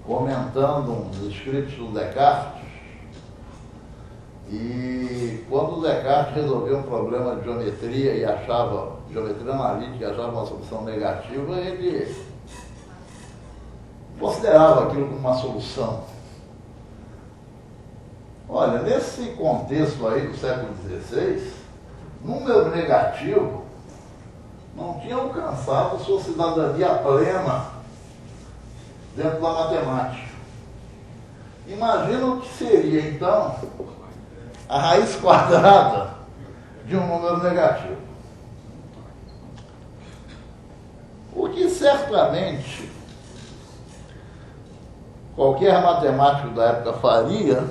comentando uns escritos do Descartes. E quando o Descartes resolveu um problema de geometria e achava, geometria analítica, e achava uma solução negativa, ele considerava aquilo como uma solução. Olha, nesse contexto aí do século XVI, número negativo não tinha alcançado sua cidadania plena dentro da matemática. Imagina o que seria, então, a raiz quadrada de um número negativo. O que certamente qualquer matemático da época faria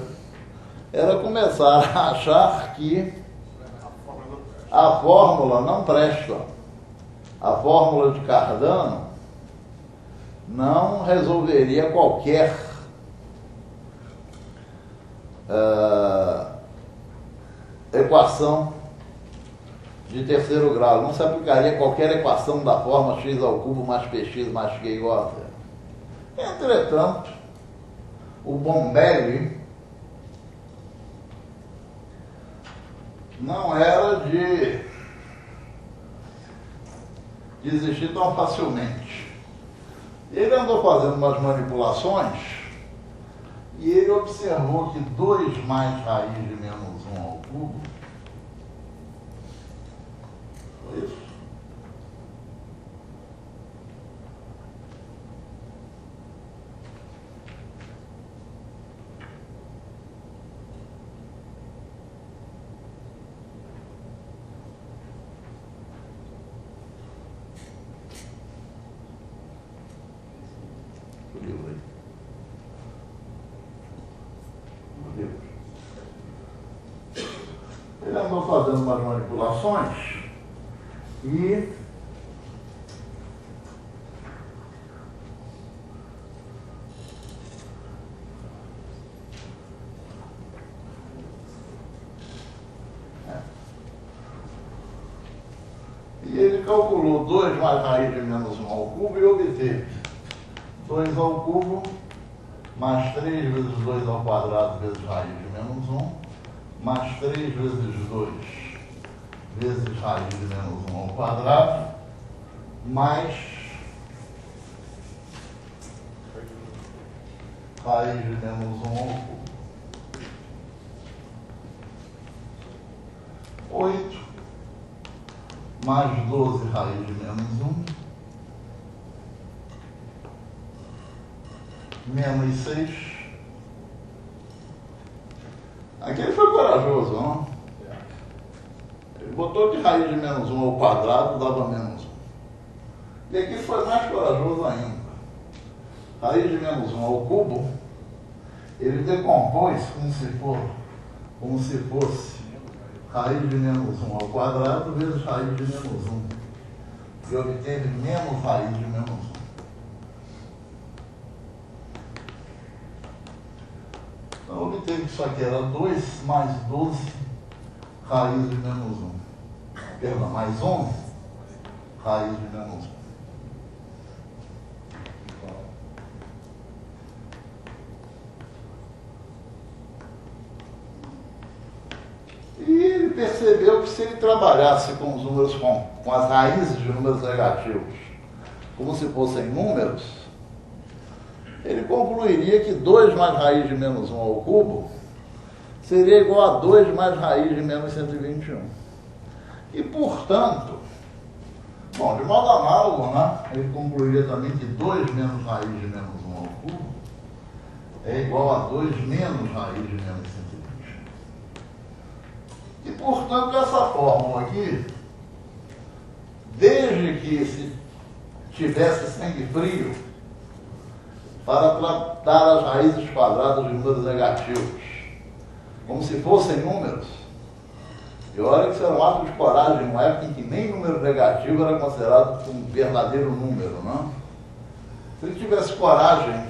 era começar a achar que a fórmula não presta. A fórmula de Cardano não resolveria qualquer equação de terceiro grau. Não se aplicaria a qualquer equação da forma x ao cubo mais px mais q igual a 0. Entretanto, o Bombelli não era de desistir tão facilmente. Ele andou fazendo umas manipulações e ele observou que 2 mais raiz de menos 1 ao cubo, foi isso? Ele andou fazendo umas manipulações e E ele calculou 2 mais raiz de menos 1 ao cubo e obteve 2 ao cubo mais 3 vezes 2 ao quadrado vezes raiz de menos 1, mais 3 vezes 2 vezes raiz de menos 1 ao quadrado, mais raiz de menos 1 ao cubo. 8 mais 12 raiz de menos 1, menos 6. Aqui ele foi corajoso, não? Ele botou que raiz de menos 1 ao quadrado dava menos 1. E aqui foi mais corajoso ainda. Raiz de menos 1 ao cubo, ele decompôs como se fosse raiz de menos 1 ao quadrado vezes raiz de menos 1. E obteve menos raiz de menos 1. Então, obteve que isso aqui era 2 mais 12 raiz de menos 1. Perdão, mais 11 raiz de menos 1. E ele percebeu que se ele trabalhasse com os números, com as raízes de números negativos, como se fossem números, ele concluiria que 2 mais raiz de menos 1 ao cubo seria igual a 2 mais raiz de menos 121. E, portanto, bom, de modo análogo, né, ele concluiria também que 2 menos raiz de menos 1 ao cubo é igual a 2 menos raiz de menos 121. E, portanto, essa fórmula aqui, desde que se tivesse sangue frio para tratar as raízes quadradas de números negativos como se fossem números, e olha que isso era um ato de coragem, numa época em que nem número negativo era considerado um verdadeiro número, não? Se ele tivesse coragem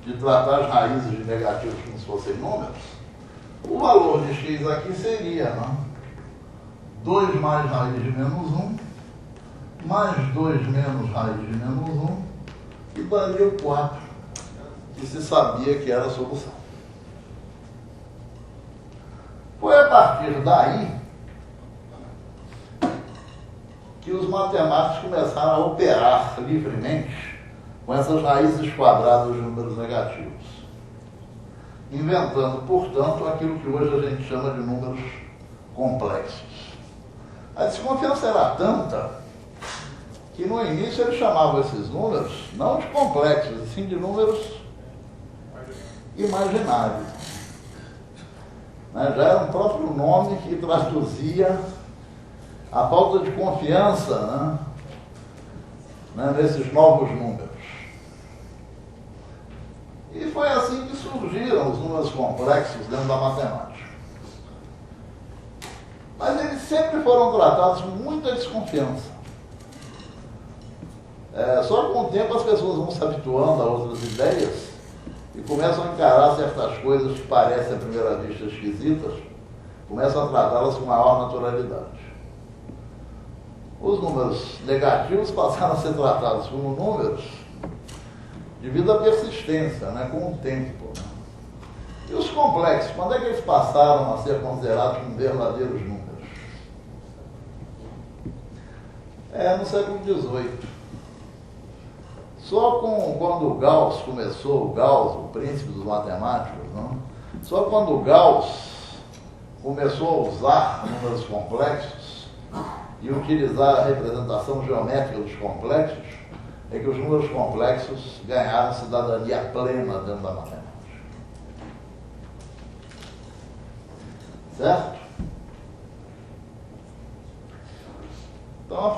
de tratar as raízes de negativos como se fossem números, o valor de x aqui seria, não? 2 mais raiz de menos 1, mais 2 menos raiz de menos 1, e daria o 4, que se sabia que era a solução. Foi a partir daí que os matemáticos começaram a operar livremente com essas raízes quadradas de números negativos, inventando, portanto, aquilo que hoje a gente chama de números complexos. A desconfiança era tanta que no início eles chamavam esses números não de complexos, e sim de números imaginários. Já era um próprio nome que traduzia a falta de confiança, nesses novos números. E foi assim que surgiram os números complexos dentro da matemática. Mas eles sempre foram tratados com muita desconfiança. Só com o tempo as pessoas vão se habituando a outras ideias e começam a encarar certas coisas que parecem à primeira vista esquisitas, começam a tratá-las com maior naturalidade. Os números negativos passaram a ser tratados como números devido à persistência, com o tempo. E os complexos, quando é que eles passaram a ser considerados como verdadeiros números? No século XVIII. Só quando Gauss começou, o príncipe dos matemáticos, só quando Gauss começou a usar números complexos e utilizar a representação geométrica dos complexos, é que os números complexos ganharam cidadania plena dentro da matemática. Certo? Então, o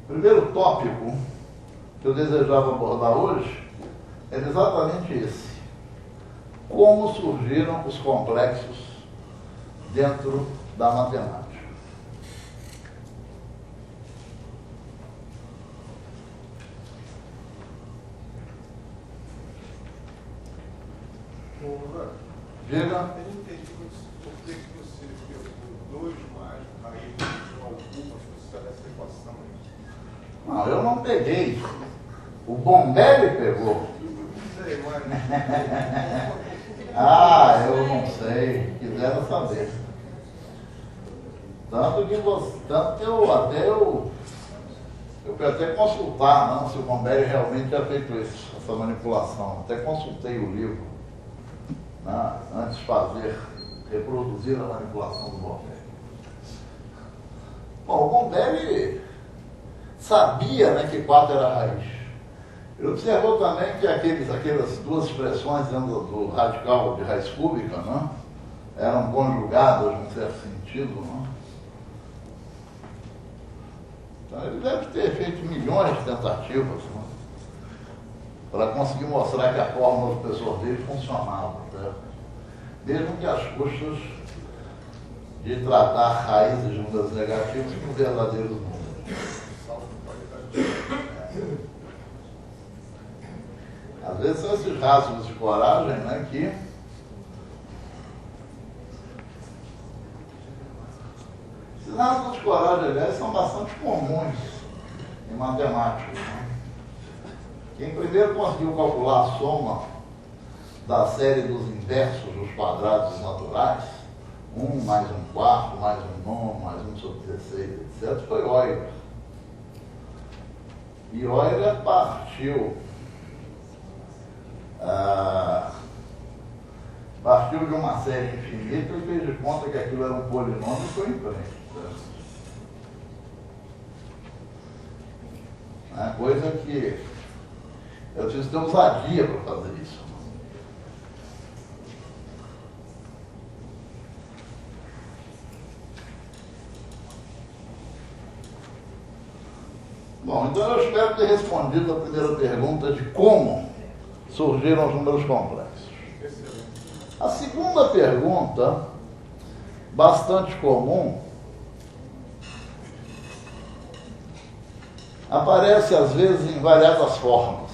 primeiro tópico que eu desejava abordar hoje é exatamente esse. Como surgiram os complexos dentro da matemática. Diga.
Eu não entendi por que você pegou 2 mais raiz de algumas coisas dessa equação aí.
Não, eu não peguei. O Bombelli pegou.
Não sei, mas...
Eu não sei. Quiseram saber. Tanto que eu até consultar, não, se o Bombelli realmente tinha feito isso, essa manipulação. Até consultei o livro, né, antes de reproduzir a manipulação do Bombelli. Bom, o Bombelli sabia, né, que 4 era a raiz. Ele observou também que aquelas 2 expressões dentro do radical de raiz cúbica, né, eram conjugadas num certo sentido, né? Então, ele deve ter feito milhões de tentativas, né, para conseguir mostrar que a fórmula do professor dele funcionava, né? Mesmo que às custas de tratar raízes de números negativos com verdadeiros números. Às vezes são esses rasgos de coragem, né, que esses rasgos de coragem, aliás, são bastante comuns em matemática, né? Quem primeiro conseguiu calcular a soma da série dos inversos dos quadrados naturais, 1 mais 1/4, mais 1/9, mais 1/16, etc., foi Euler. E Euler partiu de uma série infinita e fez de conta que aquilo era um polinômio e foi em frente. Coisa que eu preciso ter ousadia para fazer isso. Bom, então eu espero ter respondido a primeira pergunta de como surgiram os números complexos. A segunda pergunta, bastante comum, aparece às vezes em variadas formas.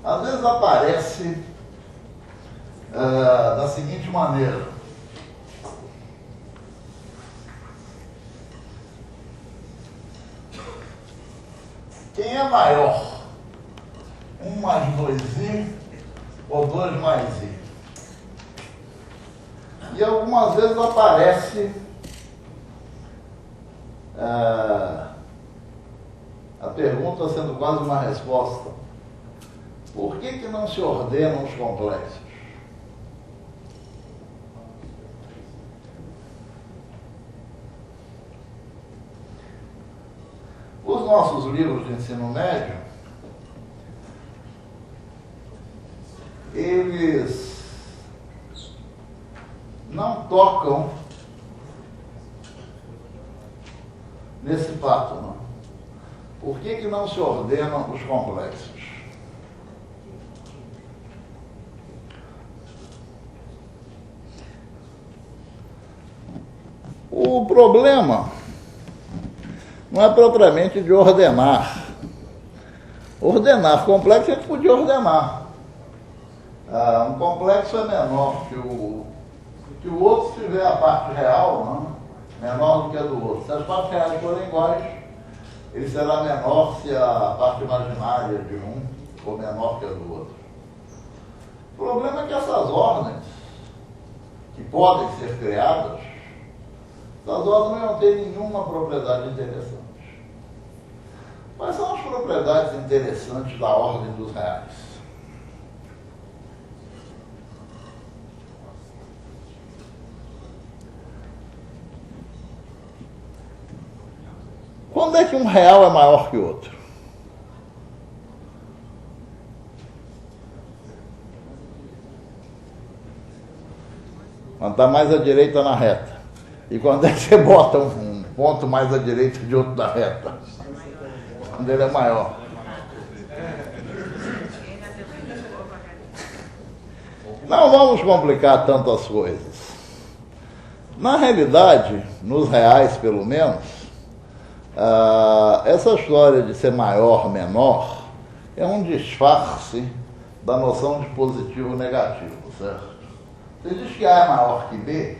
Às vezes aparece da seguinte maneira: quem é maior? 1 mais 2i ou 2 mais i? E algumas vezes aparece a pergunta sendo quase uma resposta: por que não se ordenam os complexos? Os nossos livros de ensino médio, eles não tocam nesse fato, não. Por que não se ordenam os complexos? O problema não é propriamente de ordenar. Ordenar complexo a gente podia ordenar. Um complexo é menor que o outro se tiver a parte real, não? Menor do que a do outro. Se as partes reais forem iguais, ele será menor se a parte imaginária de um for menor que a do outro. O problema é que essas ordens, que podem ser criadas, essas ordens não têm nenhuma propriedade interessante. Quais são as propriedades interessantes da ordem dos reais? Quando é que um real é maior que o outro? Quando está mais à direita na reta. E quando é que você bota um ponto mais à direita de outro da reta? Quando ele é maior. Não vamos complicar tanto as coisas. Na realidade, nos reais pelo menos, essa história de ser maior, menor, é um disfarce da noção de positivo e negativo, certo? Você diz que A é maior que B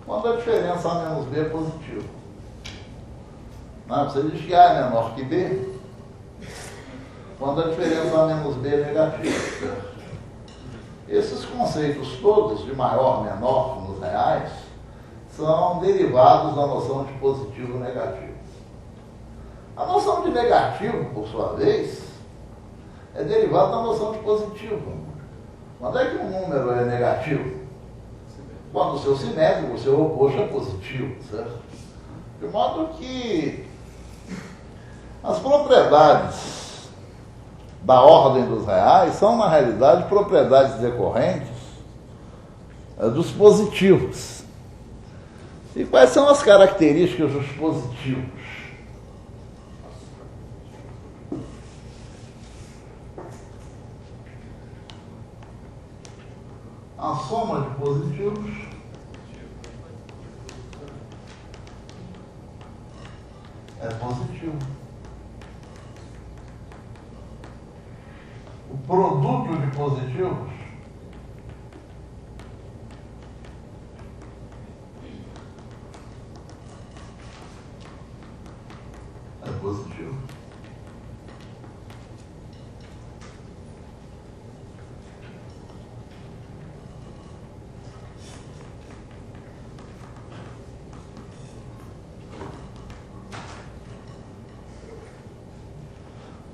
quando a diferença A menos B é positiva. Não, você diz que A é menor que B quando a diferença A menos B é negativa. Esses conceitos todos, de maior, menor, nos reais, são derivados da noção de positivo e negativo. A noção de negativo, por sua vez, é derivada da noção de positivo. Quando é que um número é negativo? Quando o seu simétrico, o seu oposto é positivo, certo? De modo que as propriedades da ordem dos reais são, na realidade, propriedades decorrentes dos positivos. E quais são as características dos positivos? A soma de positivos é positivo. O produto de positivos é positivo.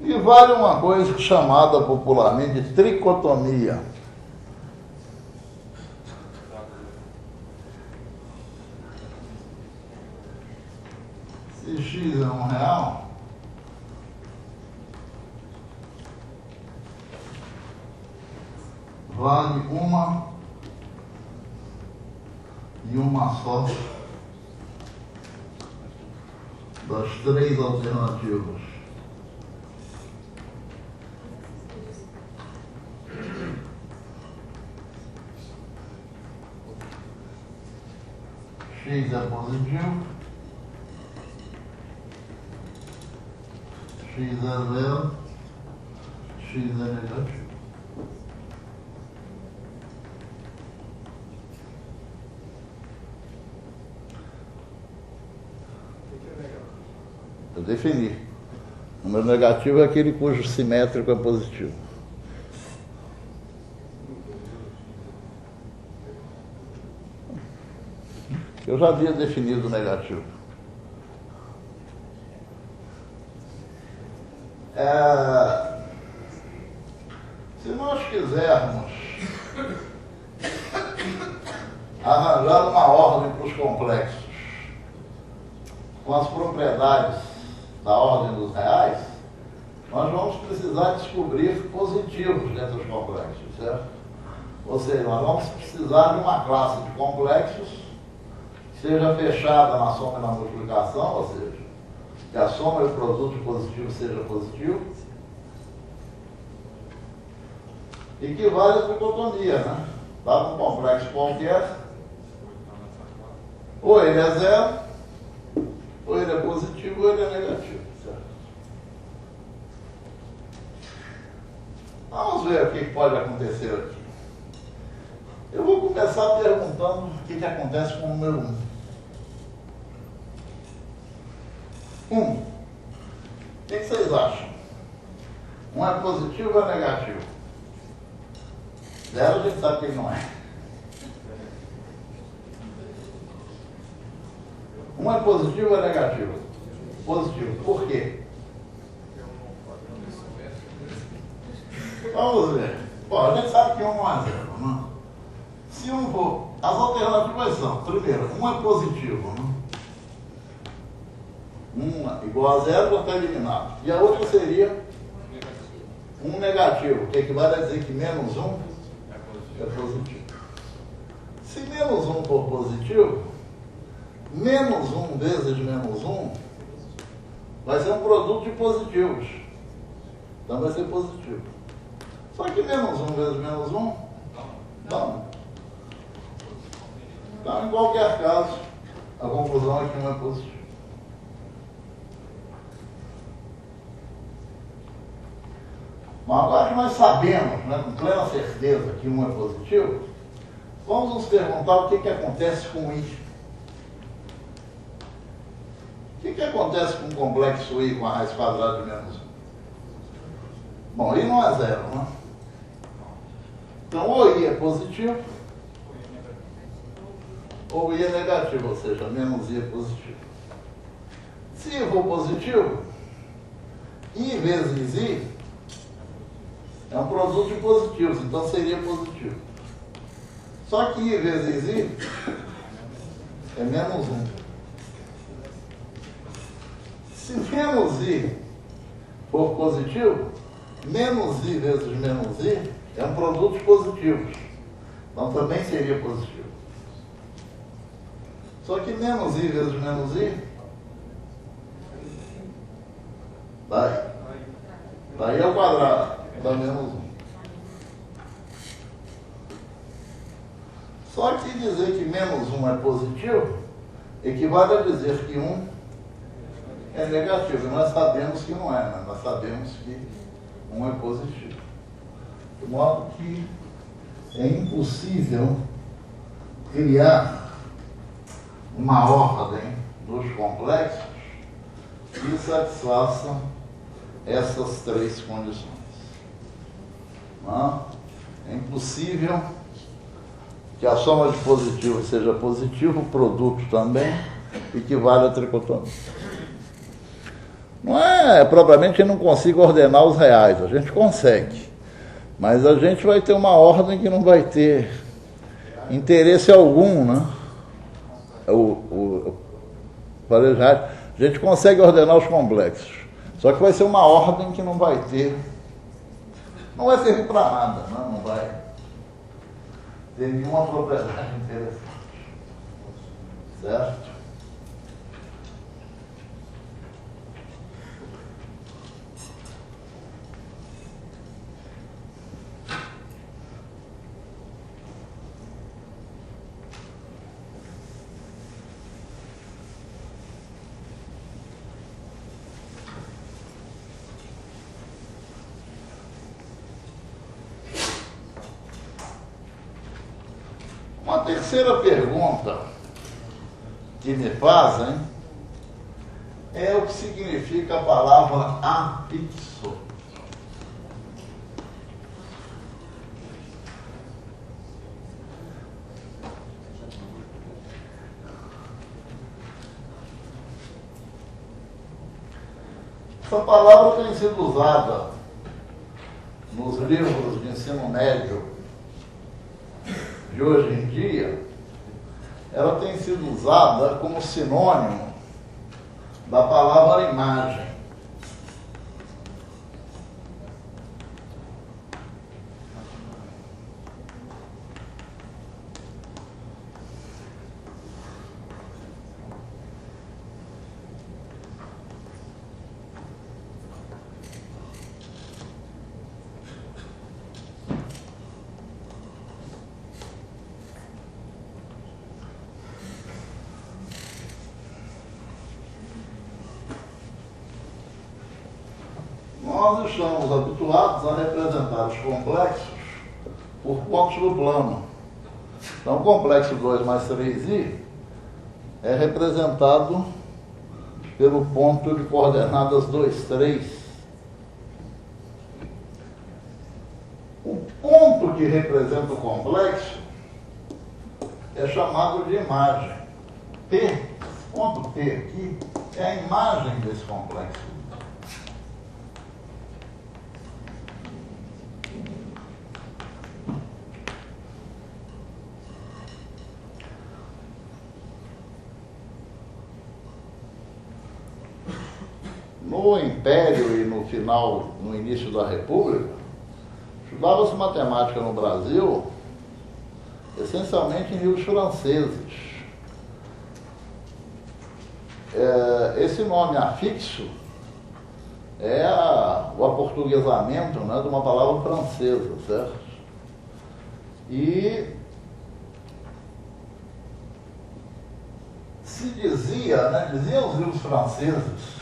E vale uma coisa chamada popularmente de tricotomia. Se X é R$1, vale uma e uma só das três alternativas. X é positivo, X é zero, X é negativo. Eu defini. O número negativo é aquele cujo simétrico é positivo. Eu já havia definido o negativo. Se nós quisermos arranjar uma ordem para os complexos com as propriedades da ordem dos reais, nós vamos precisar descobrir positivos dentro dos complexos, certo? Ou seja, nós vamos precisar de uma classe de complexos seja fechada na soma e na multiplicação, ou seja, que a soma e o produto positivo seja positivo, e que vale a tricotomia, né? Dado um complexo qualquer, ou ele é zero, ou ele é positivo, ou ele é negativo, certo? Vamos ver o que pode acontecer aqui. Eu vou começar perguntando o que acontece com o número 1. O que vocês acham? Um é positivo ou é negativo? Zero a gente sabe que ele não é. Um é positivo ou é negativo? Positivo. Por quê? Vamos ver. Bom, a gente sabe que um não é zero, não? Se um for... As alternativas são, primeiro, um é positivo, né? Um igual a zero, já está eliminado. E a outra seria um negativo, que equivale a dizer que menos um é positivo. Se menos um for positivo, menos um vezes menos um vai ser um produto de positivos. Então vai ser positivo. Só que menos um vezes menos um, não. Então, em qualquer caso, a conclusão é que um é positivo. Mas agora que nós sabemos, né, com plena certeza, que um é positivo, Vamos nos perguntar o que acontece com I. O que acontece com o complexo I com a raiz quadrada de menos 1? Bom, I não é zero, né? Então, ou I é positivo, ou I é negativo, ou seja, menos I é positivo. Se I for positivo, I vezes I é um produto de positivos, então seria positivo. Só que I vezes I é menos 1. Se menos I for positivo, menos I vezes menos I é um produto de positivos. Então também seria positivo. Só que menos I vezes menos I daí ao quadrado dá menos 1. Só que dizer que menos 1 é positivo equivale a dizer que 1 é negativo. E nós sabemos que não é, né? Nós sabemos que 1 é positivo. De modo que é impossível criar uma ordem dos complexos que satisfaçam essas três condições. Não? É impossível que a soma de positivos seja positivo, o produto também equivale a tricotomia. Não é propriamente que não consiga ordenar os reais, a gente consegue, mas a gente vai ter uma ordem que não vai ter interesse algum, né? A gente consegue ordenar os complexos, só que vai ser uma ordem que não vai servir para nada, né? Não vai ter nenhuma propriedade interessante, certo? Uma terceira pergunta que me fazem é o que significa a palavra afixo. Essa palavra tem sido usada nos livros de ensino médio de hoje em dia. Ela tem sido usada como sinônimo da palavra imagem. Nós estamos habituados a representar os complexos por pontos do plano. Então, o complexo 2 mais 3i é representado pelo ponto de coordenadas 2, 3. O ponto que representa o complexo é chamado de imagem. P, ponto P aqui, é a imagem desse complexo. No Império e no início da República, estudava-se matemática no Brasil, essencialmente em livros franceses. Esse nome afixo é o aportuguesamento, né, de uma palavra francesa, certo? E se dizia, né, diziam os livros franceses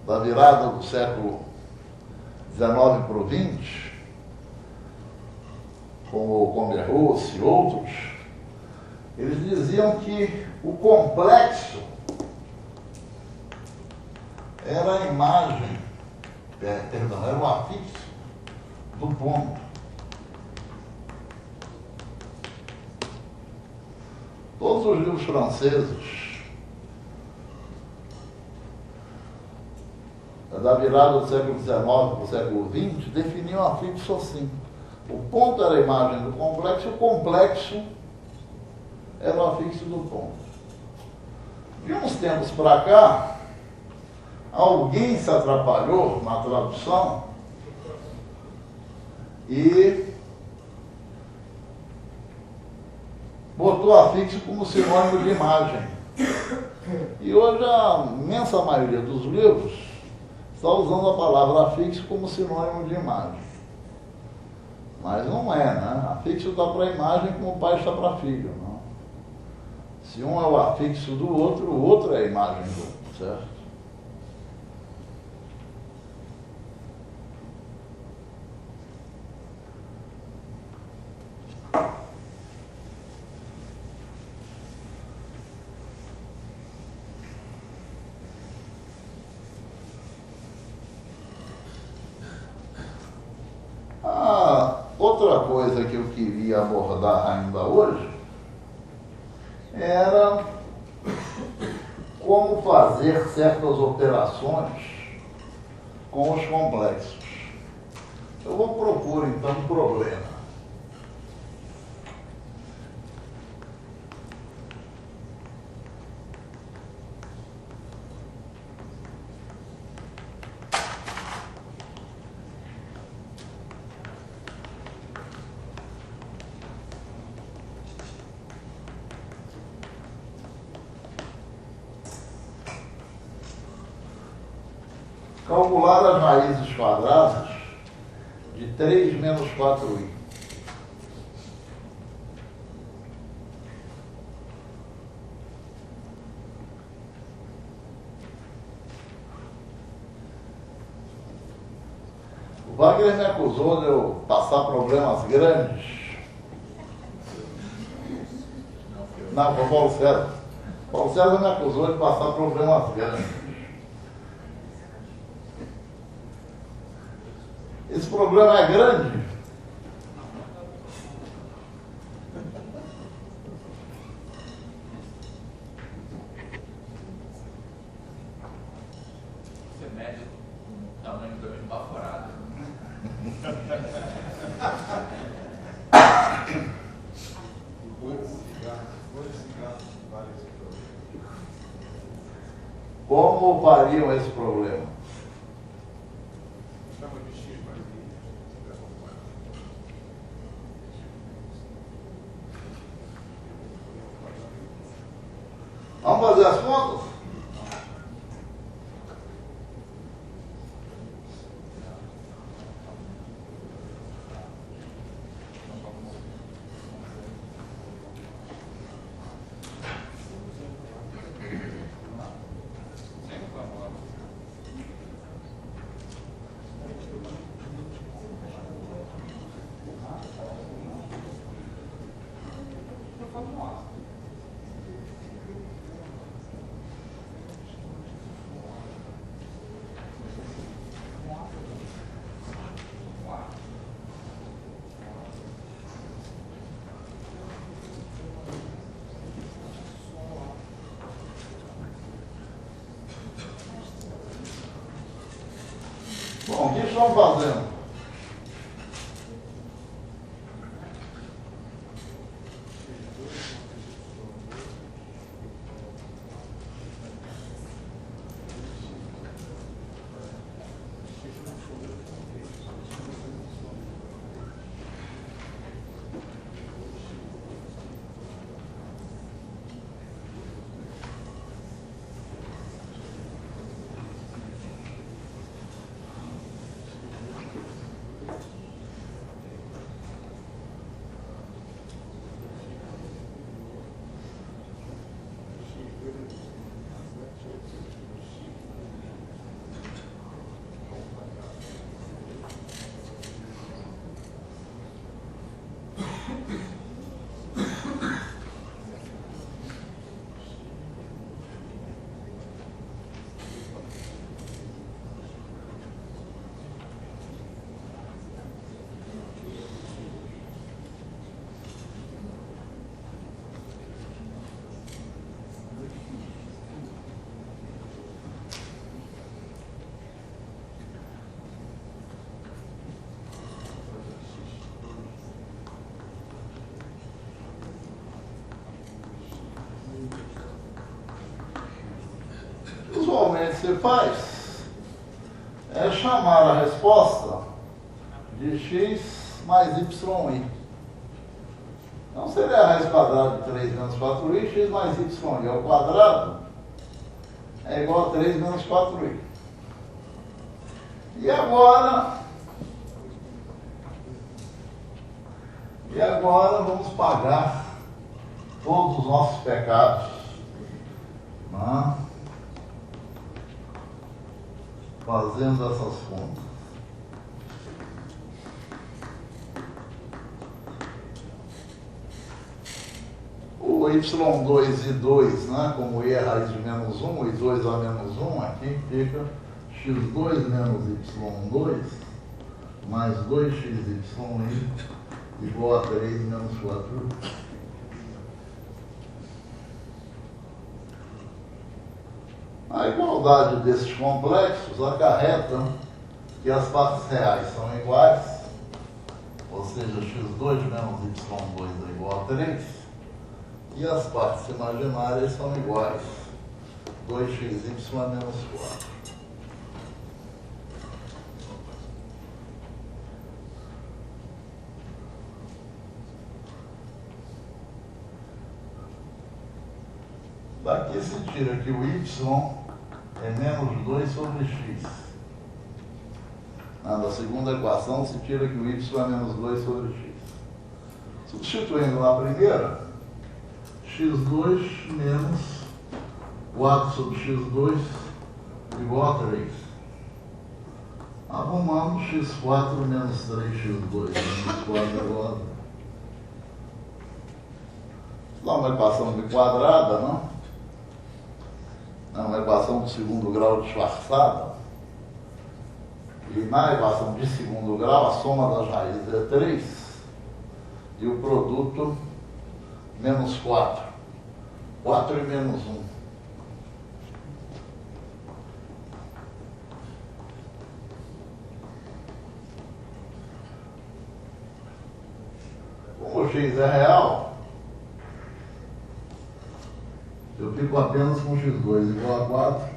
da virada do século XIX para o XX, como Combe-Russe e outros, Eles diziam que o complexo era a imagem, era o afixo do ponto. Todos os livros franceses, da virada do século XIX para o século XX, definiam o afixo assim. O ponto era a imagem do complexo, e o complexo era o afixo do ponto. De uns tempos para cá, alguém se atrapalhou na tradução e botou afixo como sinônimo de imagem. E hoje a imensa maioria dos livros está usando a palavra afixo como sinônimo de imagem. Mas não é, né? Afixo está para imagem como o pai está para filho. Não? Se um é o afixo do outro, o outro é a imagem do outro, certo? Outra coisa que eu queria abordar ainda hoje era como fazer certas operações com os complexos. Eu vou propor então um problema. Calcular as raízes quadradas de 3 menos 4i. O Wagner me acusou de eu passar problemas grandes. Não, foi o Paulo César. Paulo César me acusou de passar problemas grandes. Esse problema é grande.
Você mede o tamanho do baforado.
Como fariam esse problema? Vamos fazer as contas? Bom, o que estão fazendo? você faz é chamar a resposta de x mais y. Então seria a raiz quadrada de 3 menos 4i, x mais y ao quadrado é igual a 3 menos 4i. E agora vamos pagar todos os nossos pecados, né? Fazendo essas contas. O y2 e 2, né? Como i é raiz de menos 1 e 2a menos 1, aqui fica x2 menos y2 mais 2xy igual a 3 menos 4. A igualdade desses complexos acarreta que as partes reais são iguais, ou seja, x2 menos y2 é igual a 3, e as partes imaginárias são iguais, 2xy a menos 4. Daqui se tira que o y é menos 2 sobre x. Na segunda equação se tira que o y é menos 2 sobre x. Substituindo na primeira, x2 menos 4 sobre x2 igual a 3. Arrumamos x4 menos 3x2 menos 4 igual a 2. Dá uma equação de quadrada, não? É uma equação de segundo grau disfarçada. E na equação de segundo grau, a soma das raízes é 3 e o produto menos 4. 4 e menos 1. Como o x é real, eu fico apenas com x2 igual a 4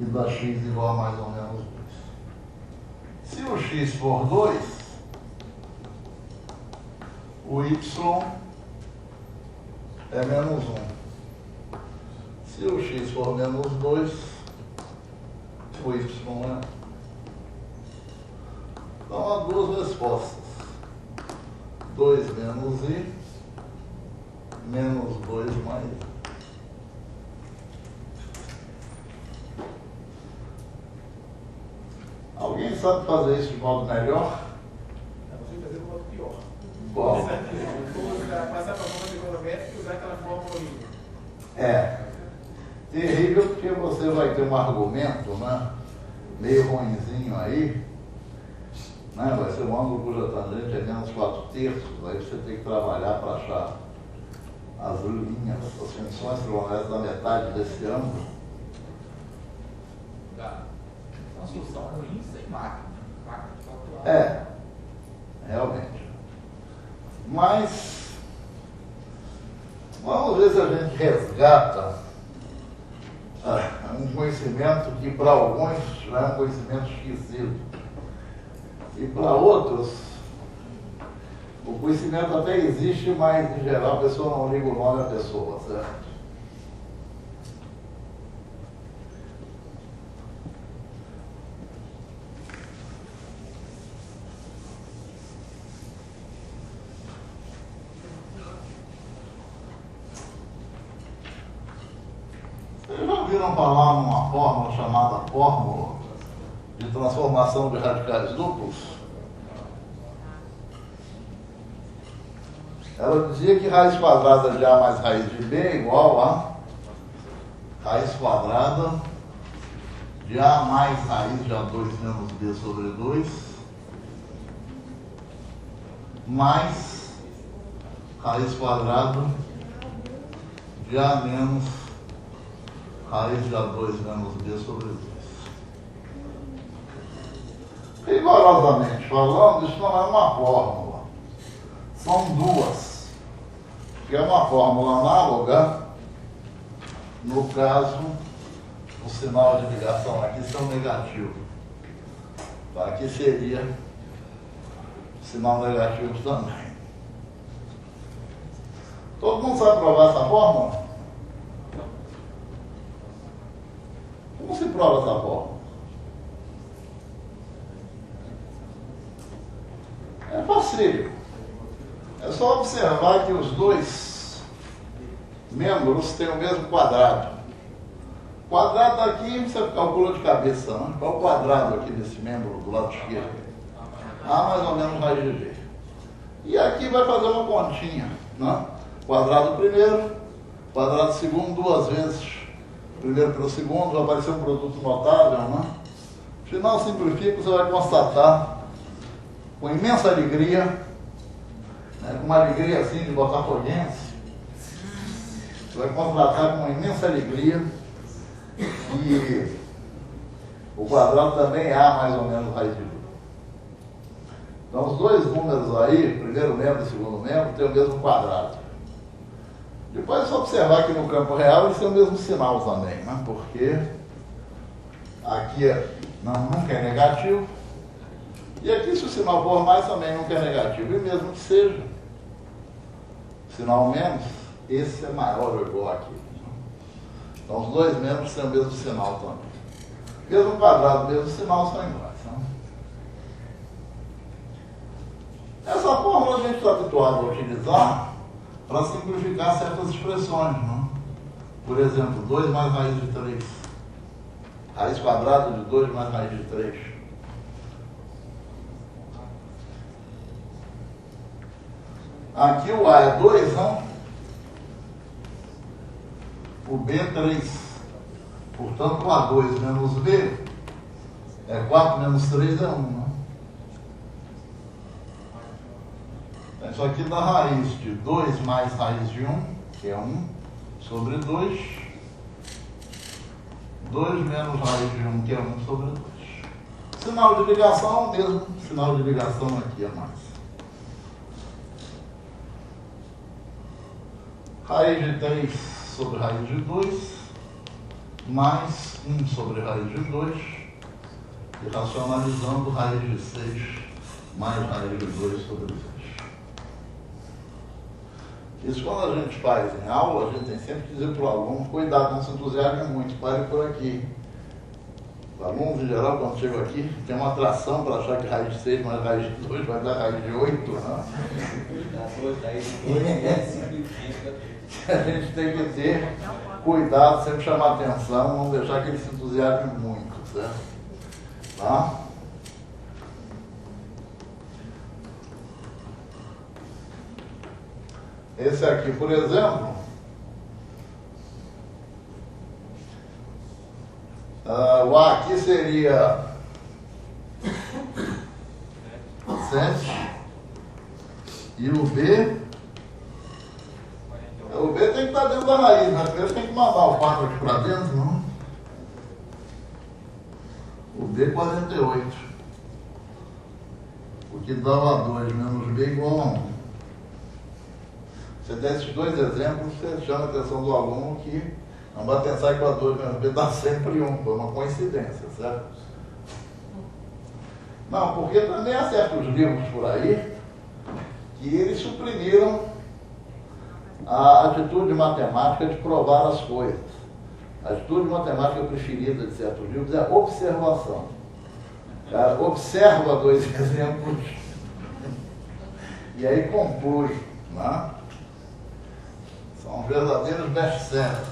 e dá x igual a mais ou menos 2. Se o x for 2, o y é menos 1. Se o x for menos 2, o y é 1. Então há duas respostas. 2 menos i, menos 2 mais i. Alguém sabe fazer isso de modo melhor?
Você fazer de modo pior.
Qual?
Passar para a forma trigonométrica e usar aquela fórmula horrível.
É. Terrível porque você vai ter um argumento, né, meio ruinzinho aí, né, vai ser um ângulo cuja tangente é menos 4/3, aí você tem que trabalhar para achar as linhas, as funções trigonométricas da metade desse ângulo.
Uma solução ruim sem máquina de calcular.
É, realmente. Mas vamos ver se a gente resgata um conhecimento que para alguns já é um conhecimento esquecido. E para outros, o conhecimento até existe, mas em geral a pessoa não liga o nome à pessoa, certo? Vocês já ouviram falar numa fórmula chamada fórmula de transformação de radicais duplos? Ela dizia que raiz quadrada de A mais raiz de B é igual a raiz quadrada de A mais raiz de A2 menos B sobre 2 mais raiz quadrada de A menos raiz de A2 menos B sobre 2. Rigorosamente falando, isso não é uma fórmula. São duas. Que é uma fórmula análoga no caso o sinal de ligação aqui são negativo. Então, aqui seria sinal negativo também. Todo mundo sabe provar essa fórmula? Como se prova essa fórmula? É fácil. É só observar que os dois membros têm o mesmo quadrado. O quadrado aqui você calcula de cabeça, né? Qual o quadrado aqui desse membro do lado esquerdo? A mais ou menos raiz de G. E aqui vai fazer uma continha, né? Quadrado primeiro, quadrado segundo, duas vezes primeiro pelo segundo, vai aparecer um produto notável, né? No final simplifica, você vai constatar com imensa alegria, né? Com uma alegria assim de botafoguense, você vai constatar com uma imensa alegria que o quadrado também é A mais ou menos raiz de G. Então os dois números aí, primeiro membro e segundo membro, têm o mesmo quadrado. Depois é só observar que no campo real eles têm o mesmo sinal também, né? Porque aqui nunca é negativo, e aqui se o sinal for mais também nunca é negativo, e mesmo que seja sinal menos, esse é maior ou igual aqui. Então os dois membros têm o mesmo sinal também. Mesmo quadrado, mesmo sinal são iguais. Né? Essa fórmula a gente está habituado a utilizar para simplificar certas expressões, não? Por exemplo, 2 mais raiz de 3. Raiz quadrada de 2 mais raiz de 3. Aqui o A é 2, não? O B é 3. Portanto, o A2 menos B é 4 menos 3 é 1, não? Isso aqui dá raiz de 2 mais raiz de 1, que é 1, sobre 2. 2 menos raiz de 1, que é 1 sobre 2. Sinal de ligação, mesmo sinal de ligação aqui é mais. Raiz de 3 sobre raiz de 2, mais 1 sobre raiz de 2, e racionalizando raiz de 6 mais raiz de 2 sobre 2. Isso quando a gente faz em aula, a gente tem sempre que dizer para o aluno, cuidado, não se entusiasme muito, pare por aqui. Os alunos, em geral, quando chegam aqui, tem uma atração para achar que raiz de 6 mais raiz de 2 vai dar raiz de 8, né? A gente tem que ter cuidado, sempre chamar atenção, não deixar que ele se entusiasme muito, certo? Tá? Esse aqui, por exemplo, o A aqui seria 7 e o B tem que estar dentro da raiz, né? Primeiro tem que mandar o 4 aqui para dentro, não? O B 48, o que dá o A2 menos B igual a 1. Você der esses dois exemplos, você chama a atenção do aluno que não vai pensar que o A2 menos B dá sempre 1, foi uma coincidência, certo? Não, porque também há certos livros por aí que eles suprimiram a atitude matemática de provar as coisas. A atitude matemática preferida de certos livros é a observação. O cara observa dois exemplos e aí conclui, né? São verdadeiros best-sellers.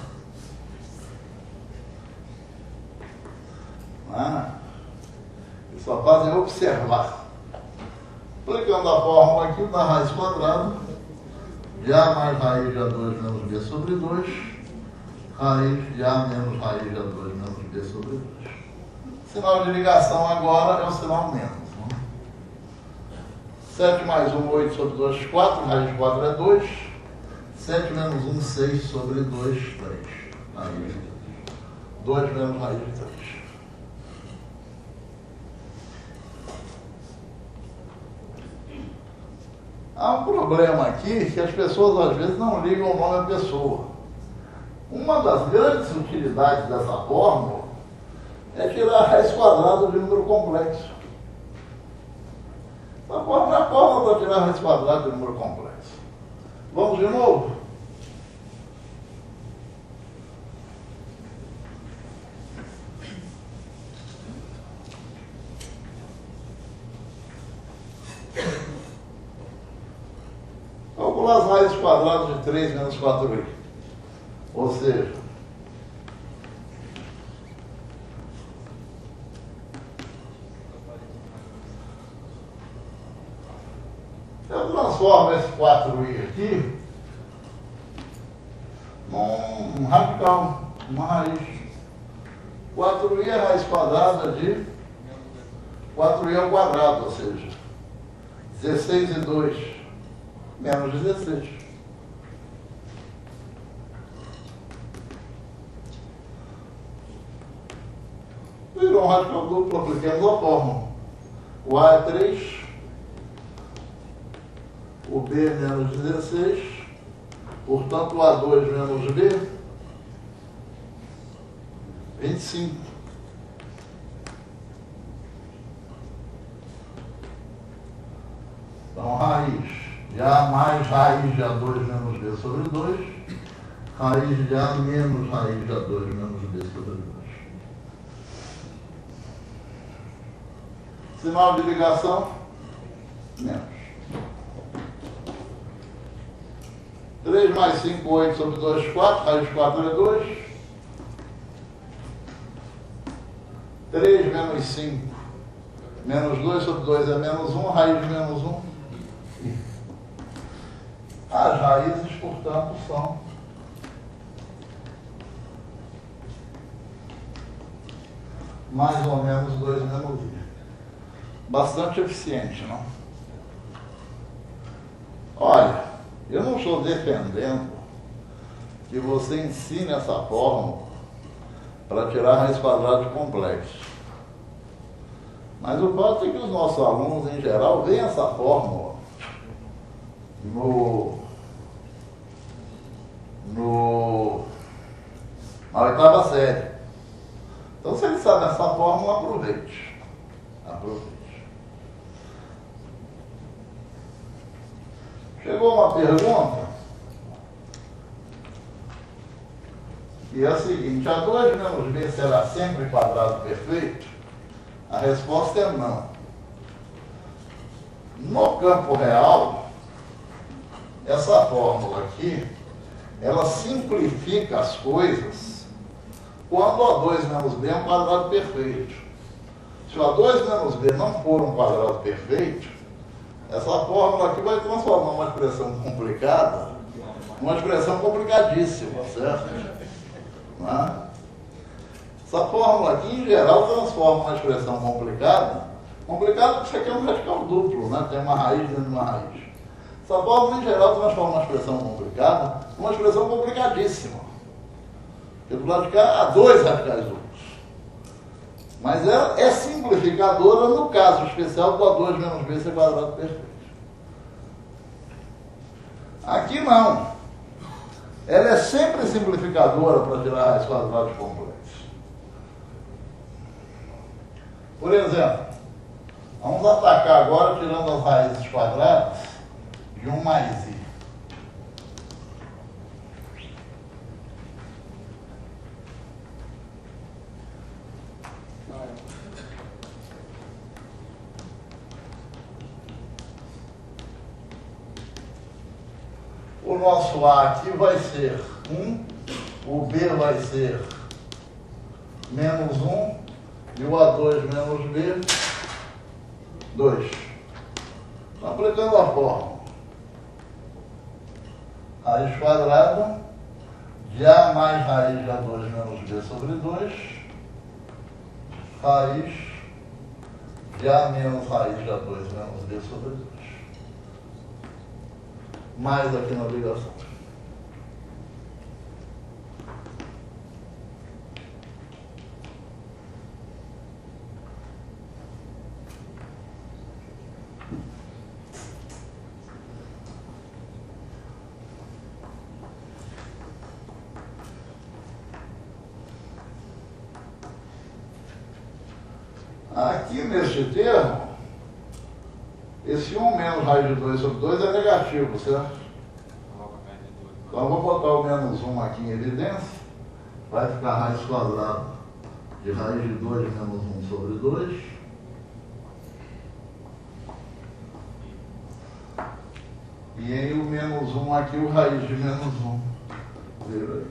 Eles só fazem observar. Aplicando a fórmula aqui da raiz quadrada de A mais raiz de A2 menos B sobre 2, raiz de A menos raiz de A2 menos B sobre 2. Sinal de ligação agora é o sinal menos. 7 mais 1, 8 sobre 2, 4, raiz de 4 é 2, 7 menos 1, 6 sobre 2, 3. Raiz de 2 menos raiz de 3. Há um problema aqui que as pessoas às vezes não ligam o nome à pessoa. Uma das grandes utilidades dessa fórmula é tirar a raiz quadrada de número complexo. Na forma para tirar a raiz quadrada de número complexo. Vamos de novo? Calcular as raízes quadradas de 3 menos 4i. Ou seja, eu transformo esse 4i aqui num radical, uma raiz. 4i é a raiz quadrada de 4i ao quadrado, ou seja, 16 e 2 menos 16. Virou um radical duplo, aplicamos a fórmula. O A é 3, o B é menos 16, portanto o A2 menos B, 25. Então, raiz de A mais raiz de A2 menos B sobre 2, raiz de A menos raiz de A2 menos B sobre 2. Sinal de ligação, menos. 3 mais 5, 8 sobre 2, 4, raiz de 4 é 2. 3 menos 5, menos 2 sobre 2 é menos 1, raiz de menos 1. As raízes, portanto, são mais ou menos 2 menos i. Bastante eficiente, não? Olha, eu não estou defendendo que você ensine essa fórmula para tirar a raiz quadrada de complexo. Mas o fato é que os nossos alunos, em geral, veem essa fórmula na oitava série. Então, se ele sabe essa fórmula, aproveite. Aproveite. Chegou uma pergunta, e é a seguinte: A2 menos B será sempre quadrado perfeito? A resposta é não. No campo real, essa fórmula aqui, ela simplifica as coisas quando A2 menos B é um quadrado perfeito. Se o A2 menos B não for um quadrado perfeito, essa fórmula aqui vai transformar uma expressão complicada numa expressão complicadíssima, certo? Não é? Essa fórmula aqui, em geral, transforma uma expressão complicada porque isso aqui é um radical duplo, né? Tem uma raiz dentro de uma raiz. Essa fórmula, em geral, transforma uma expressão complicada numa expressão complicadíssima. Porque do lado de cá há 2 radicais duplos. Mas ela é simplificadora no caso especial do A2 menos B ser quadrado perfeito. Aqui não. Ela é sempre simplificadora para tirar a raiz quadrada de complexo. Por exemplo, vamos atacar agora tirando as raízes quadradas de 1 mais i. O nosso A aqui vai ser 1, o B vai ser menos 1 e o A2 menos B, 2. Então, aplicando a fórmula. Raiz quadrada de A mais raiz de A2 menos B sobre 2, raiz de A menos raiz de A2 menos B sobre 2. Mais aqui na ligação. Aqui neste termo, esse 1 menos raiz de 2 sobre 2 é negativo, certo? Então eu vou botar o menos 1 aqui em evidência. Vai ficar raiz quadrada de raiz de 2 menos 1 sobre 2. E aí o menos 1 aqui, o raiz de menos 1. Vira aí.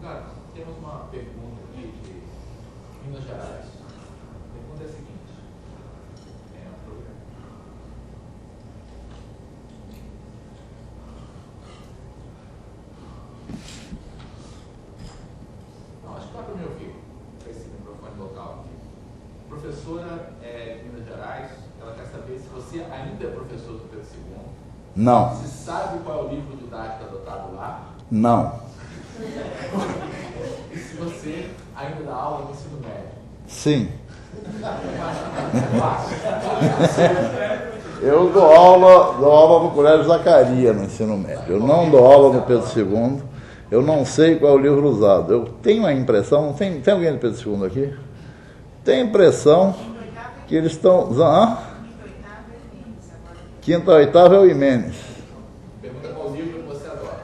Cara, temos uma pergunta aqui de Minas Gerais. A pergunta é a seguinte. Um problema. Não, acho que dá para me ouvir. Esse microfone local aqui. Professora de Minas Gerais, ela quer saber se você ainda é professor do Pedro II.
Não.
Se sabe qual é o livro didático adotado lá.
Não.
E se você ainda dá aula no ensino médio?
Sim. Eu dou aula no Colégio Zacaria, no ensino médio. Eu não dou aula no Pedro II. Eu não sei qual é o livro usado. Eu tenho a impressão, tem alguém do Pedro II aqui? Tenho a impressão que eles estão usando. Quinta, oitava é o Imenes.
Pergunta qual livro que você adota.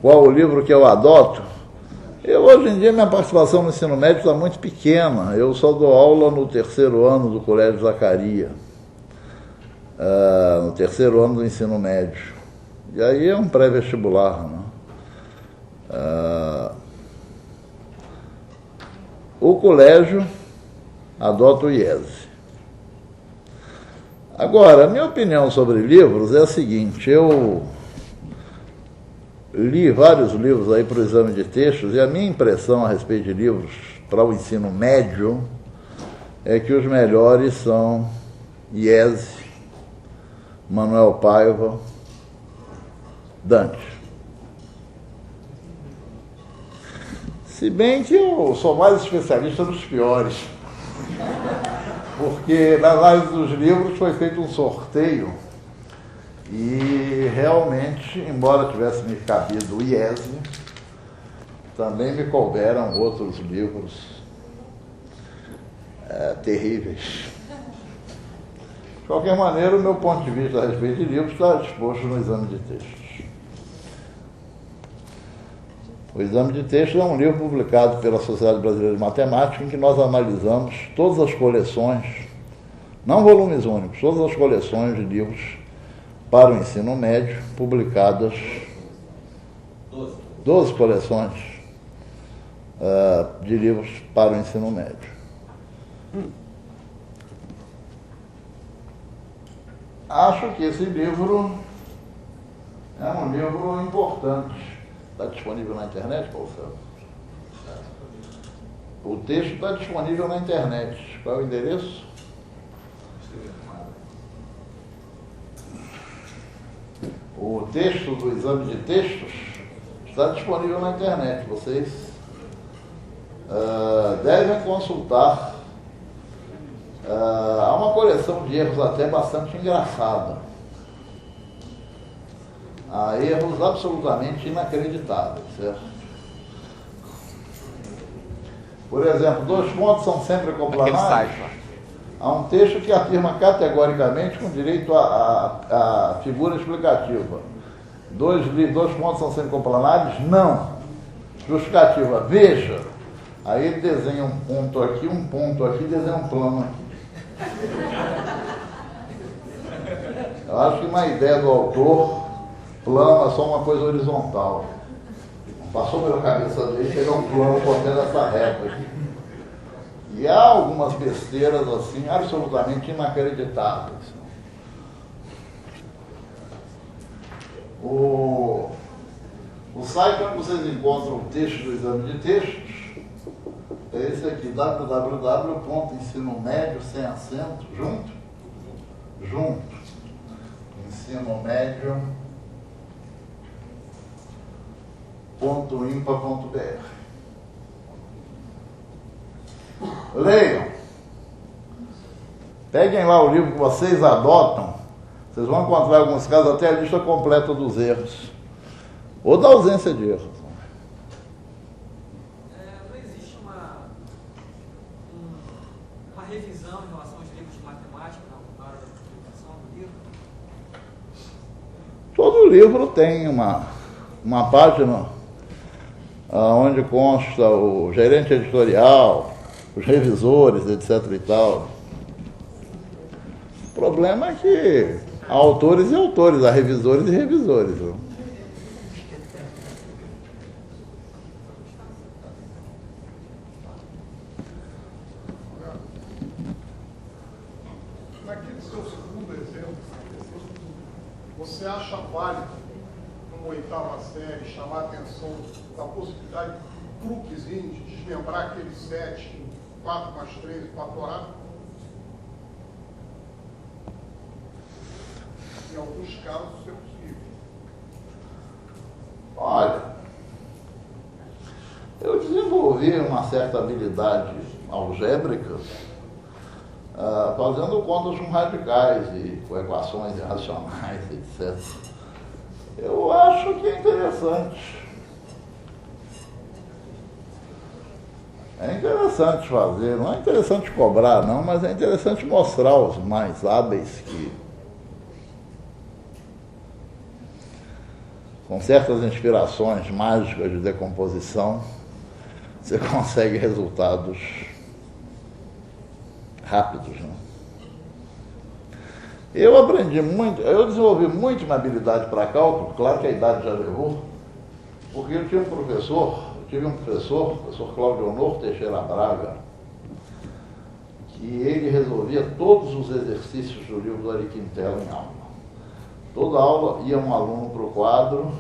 Qual o livro que eu adoto? Hoje em dia, minha participação no ensino médio está muito pequena. Eu só dou aula no 3º ano do Colégio Zacaria. No 3º ano do ensino médio. E aí é um pré-vestibular, né? O colégio adota o IESE. Agora, a minha opinião sobre livros é a seguinte: eu li vários livros aí para o exame de textos e a minha impressão a respeito de livros para o ensino médio é que os melhores são IESE, Manuel Paiva, Dante. Se bem que eu sou mais especialista nos piores, porque na análise dos livros foi feito um sorteio e realmente, embora tivesse me cabido o IESE, também me couberam outros livros terríveis. De qualquer maneira, o meu ponto de vista a respeito de livros está disposto no exame de textos. O Exame de Textos é um livro publicado pela Sociedade Brasileira de Matemática em que nós analisamos todas as coleções, não volumes únicos, todas as coleções de livros para o ensino médio, publicadas 12 coleções de livros para o ensino médio. Acho que esse livro é um livro importante. Está disponível na internet, Paulo César? O texto está disponível na internet. Qual é o endereço? O texto do exame de textos está disponível na internet. Vocês devem consultar. Há uma coleção de erros até bastante engraçada. Há erros absolutamente inacreditáveis, certo? Por exemplo, 2 pontos são sempre complanares. Há um texto que afirma categoricamente com direito à figura explicativa. 2 pontos são sempre complanares? Não. Justificativa, veja. Aí ele desenha um ponto aqui, desenha um plano aqui. Eu acho que uma ideia do autor, plano é só uma coisa horizontal. Passou pela cabeça dele pegar um plano botando essa reta aqui. E há algumas besteiras assim absolutamente inacreditáveis. O site onde vocês encontram o texto do exame de textos é esse aqui, www.ensinomédio sem acento, junto, ensinomédio.impa.br. Leiam. Peguem lá o livro que vocês adotam, Vocês vão encontrar em alguns casos até a lista completa dos erros. Ou da ausência de erros.
Não existe uma revisão em relação aos livros de matemática na hora da publicação do livro?
Todo livro tem uma página onde consta o gerente editorial, os revisores, etc. e tal. O problema é que há autores e autores, há revisores e revisores. Né?
Naquele seu segundo exemplo, você acha válido, numa oitava série, chamar a atenção da possibilidade de truquezinho de desmembrar aquele 7 em 4 mais 3 e 4 horários? Em alguns casos isso é possível.
Olha, eu desenvolvi uma certa habilidade algébrica fazendo contas com radicais e com equações irracionais, etc. Eu acho que é interessante. É interessante fazer, não é interessante cobrar não, mas é interessante mostrar aos mais hábeis que com certas inspirações mágicas de decomposição você consegue resultados rápidos, né? Eu aprendi muito, eu desenvolvi muito minha habilidade para cálculo, claro que a idade já levou, porque eu tive um professor Cláudio Honor Teixeira Braga, que ele resolvia todos os exercícios do livro do Ari Quintela em aula. Toda aula ia um aluno para o quadro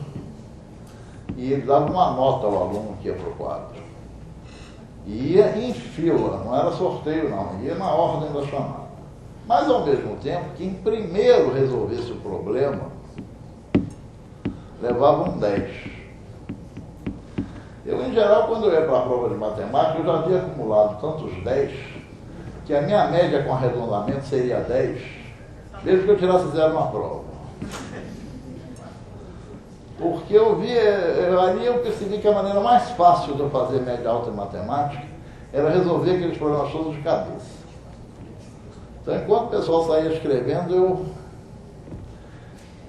e ele dava uma nota ao aluno que ia para o quadro. E ia em fila, não era sorteio não, ia na ordem da chamada. Mas ao mesmo tempo, quem primeiro resolvesse o problema, levava um 10. Eu, em geral, quando eu ia para a prova de matemática, eu já havia acumulado tantos 10, que a minha média com arredondamento seria 10, mesmo que eu tirasse 0 na prova. Porque ali eu percebi que a maneira mais fácil de eu fazer média alta em matemática era resolver aqueles problemas todos de cabeça. Então, enquanto o pessoal saía escrevendo,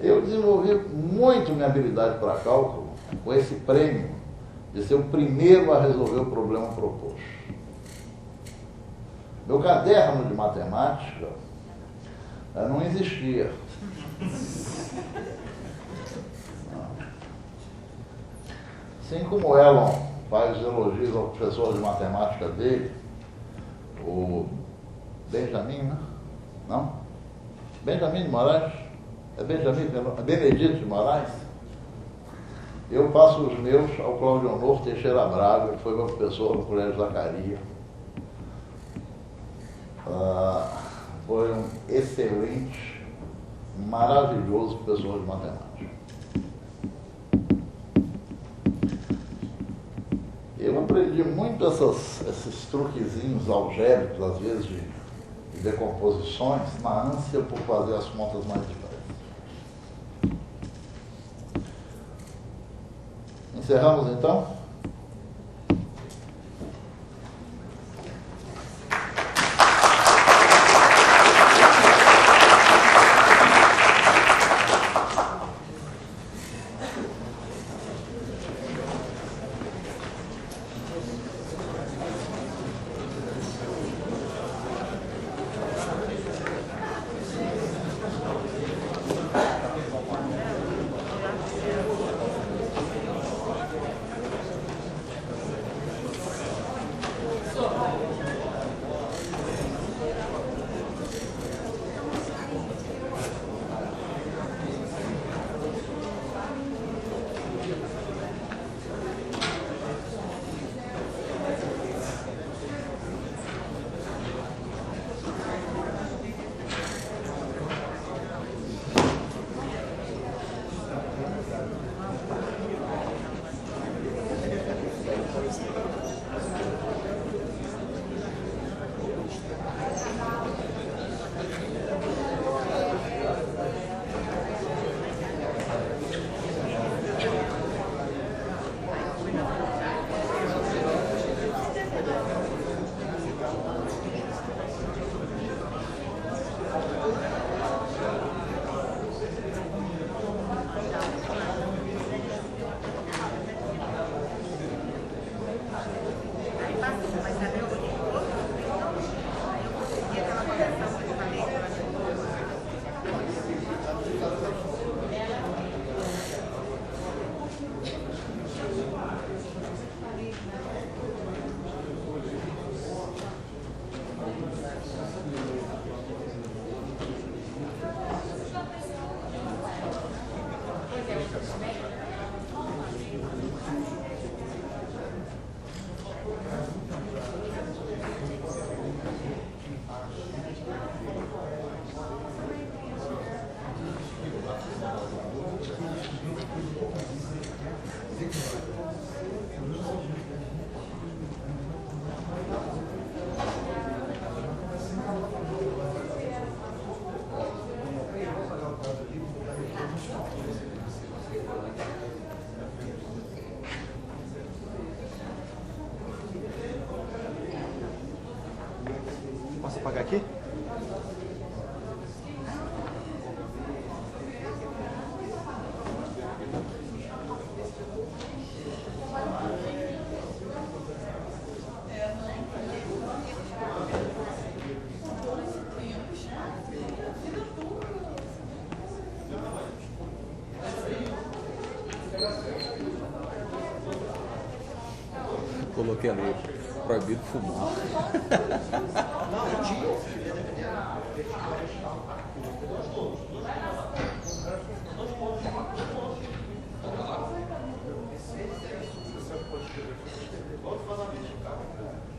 eu desenvolvi muito minha habilidade para cálculo com esse prêmio de ser o primeiro a resolver o problema proposto. Meu caderno de matemática não existia. Assim como o Elon faz elogios ao professor de matemática dele, o Benjamin, né? Não? Benjamin de Moraes? É Benedito de Moraes? Eu faço os meus ao Cláudio Honor Teixeira Braga, que foi meu professor no Colégio Zacaria. Foi um excelente, maravilhoso professor de matemática. Eu aprendi muito esses truquezinhos algébricos, às vezes, de decomposições, na ânsia por fazer as contas mais depressa. Encerramos, então?
Posso apagar aqui?
Coloquei ali, proibido fumar.
Você pode escrever. Volta a falar nisso, cara.